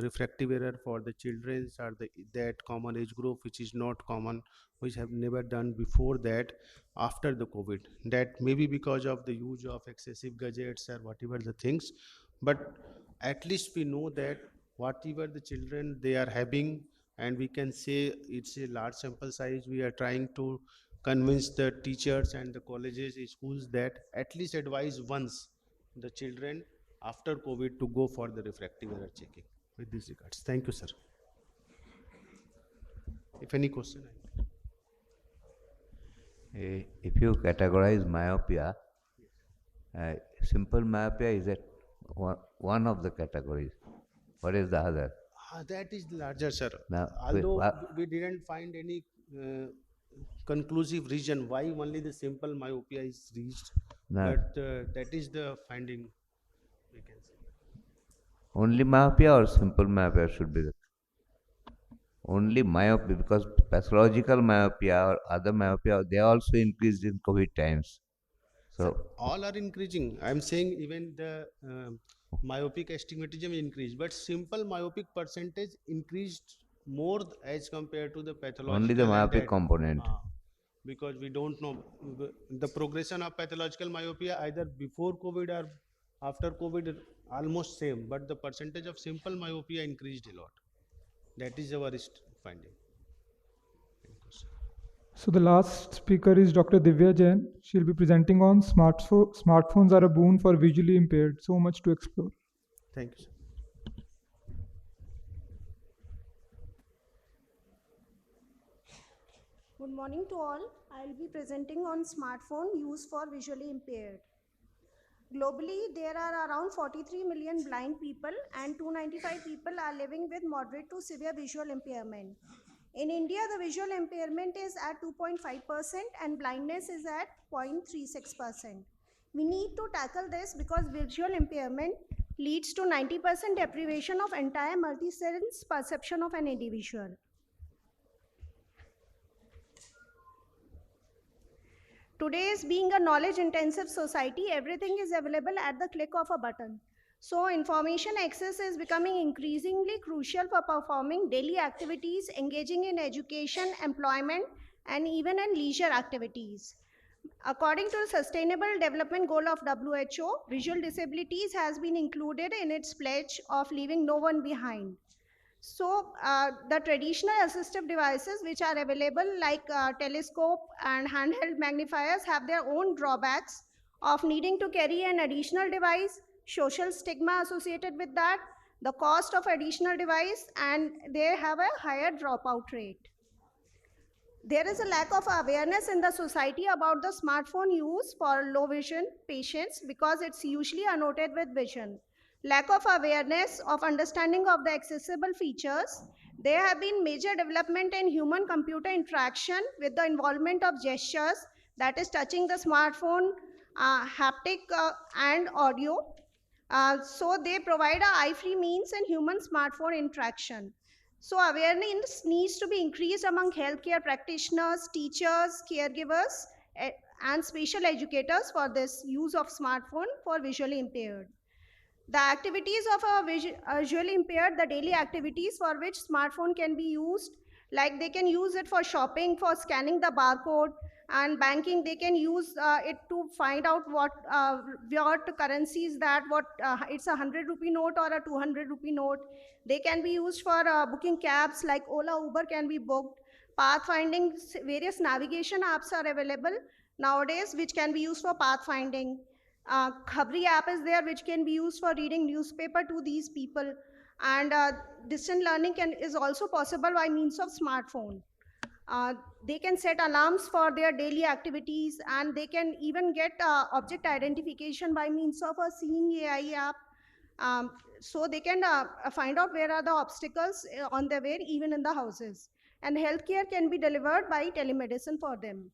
refractive error for the children's or that common age group which is not common, which have never done before that after the COVID. That maybe because of the use of excessive gadgets or whatever the things, but at least we know that whatever the children they are having, and we can say it's a large sample size, we are trying to convince the teachers and the colleges, schools that at least advise once the children after COVID to go for the refractive error checking. With these regards, thank you, sir. If any question. If you categorize myopia, simple myopia is one of the categories. What is the other? That is larger, sir. Now, although we didn't find any conclusive reason why only the simple myopia is reached, but that is the finding we can say. Only myopia or simple myopia should be the only myopia, because pathological myopia or other myopia, they also increased in COVID times. So sir, all are increasing. I am saying even the myopic astigmatism increased, but simple myopic percentage increased more as compared to the pathological. Only the myopic component. Because we don't know the progression of pathological myopia either before COVID or after COVID, almost same, but the percentage of simple myopia increased a lot. That is our finding. So the last speaker is Dr. Divya Jain. She'll be presenting on smartphones are a boon for visually impaired. So much to explore. Thank you, sir. Good morning to all. I'll be presenting on smartphone use for visually impaired. Globally, there are around 43 million blind people and 295 people are living with moderate to severe visual impairment. In India, the visual impairment is at 2.5% and blindness is at 0.36%. We need to tackle this because visual impairment leads to 90% deprivation of entire multi-sense perception of an individual. Today's being a knowledge-intensive society, everything is available at the click of a button. So information access is becoming increasingly crucial for performing daily activities, engaging in education, employment, and even in leisure activities. According to the Sustainable Development Goal of WHO, visual disabilities has been included in its pledge of leaving no one behind. So the traditional assistive devices which are available like telescope and handheld magnifiers have their own drawbacks of needing to carry an additional device, social stigma associated with that, the cost of additional device, and they have a higher dropout rate. There is a lack of awareness in the society about the smartphone use for low vision patients because it's usually annotated with vision. Lack of awareness of understanding of the accessible features. There have been major development in human-computer interaction with the involvement of gestures, that is touching the smartphone, haptic and audio. So they provide a eye-free means in human smartphone interaction. So awareness needs to be increased among healthcare practitioners, teachers, caregivers, and special educators for this use of smartphone for visually impaired. The activities of a visually impaired, the daily activities for which smartphone can be used, like they can use it for shopping, for scanning the barcode, and banking. They can use it to find out what currency is that, it's a 100 rupee note or a 200 rupee note. They can be used for booking cabs like Ola, Uber can be booked. Pathfinding, various navigation apps are available nowadays which can be used for pathfinding. Khabri app is there which can be used for reading newspaper to these people, and distant learning is also possible by means of smartphone. They can set alarms for their daily activities, and they can even get object identification by means of a Seeing AI app. So they can find out where are the obstacles on their way, even in the houses. And healthcare can be delivered by telemedicine for them.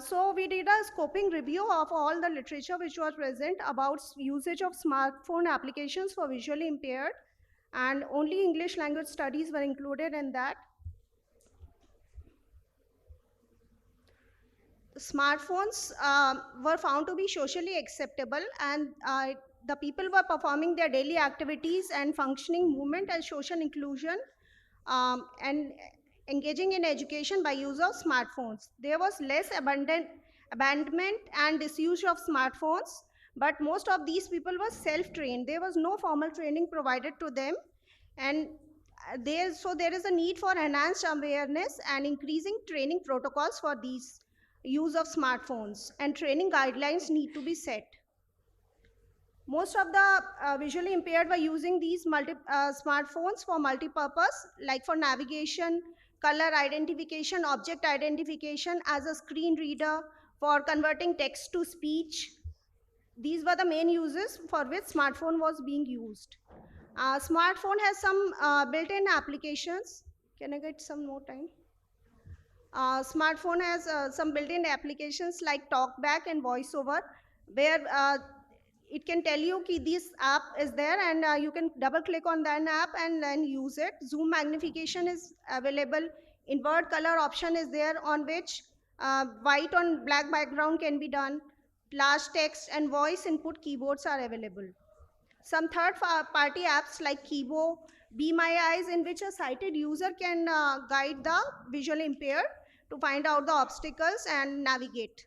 So we did a scoping review of all the literature which was present about usage of smartphone applications for visually impaired, and only English language studies were included in that. Smartphones were found to be socially acceptable, and the people were performing their daily activities and functioning movement and social inclusion, and engaging in education by use of smartphones. There was less abandonment and disuse of smartphones, but most of these people were self-trained. There was no formal training provided to them, and there is a need for enhanced awareness and increasing training protocols for these use of smartphones, and training guidelines need to be set. Most of the visually impaired were using these smartphones for multi-purpose, like for navigation, color identification, object identification, as a screen reader, for converting text to speech. These were the main uses for which smartphone was being used. Smartphone has some built-in applications. Can I get some more time? Smartphone has some built-in applications like talkback and voiceover, where it can tell you that this app is there, and you can double click on that app and then use it. Zoom magnification is available. Invert color option is there, on which white on black background can be done. Large text and voice input keyboards are available. Some third-party apps like Kibo, Be My Eyes, in which a sighted user can guide the visually impaired to find out the obstacles and navigate.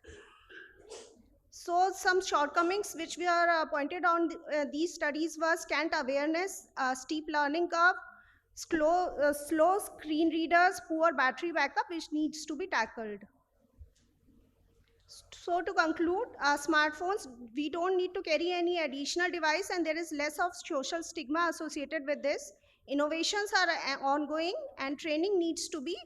So some shortcomings which we are pointed on these studies were scant awareness, steep learning curve, slow screen readers, poor battery backup, which needs to be tackled. So to conclude, smartphones, we don't need to carry any additional device, and there is less of social stigma associated with this. Innovations are ongoing, and training needs to be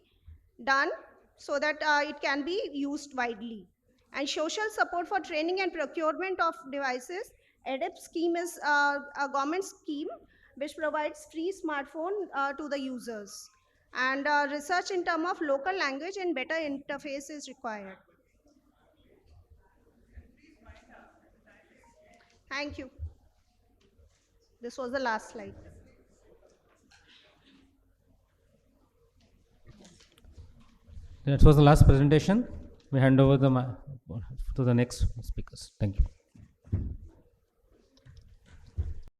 done so that it can be used widely. And social support for training and procurement of devices. ADIP scheme is a government scheme which provides free smartphone to the users. And research in terms of local language and better interface is required. Thank you. This was the last slide. That was the last presentation. We hand over to the next speakers. Thank you.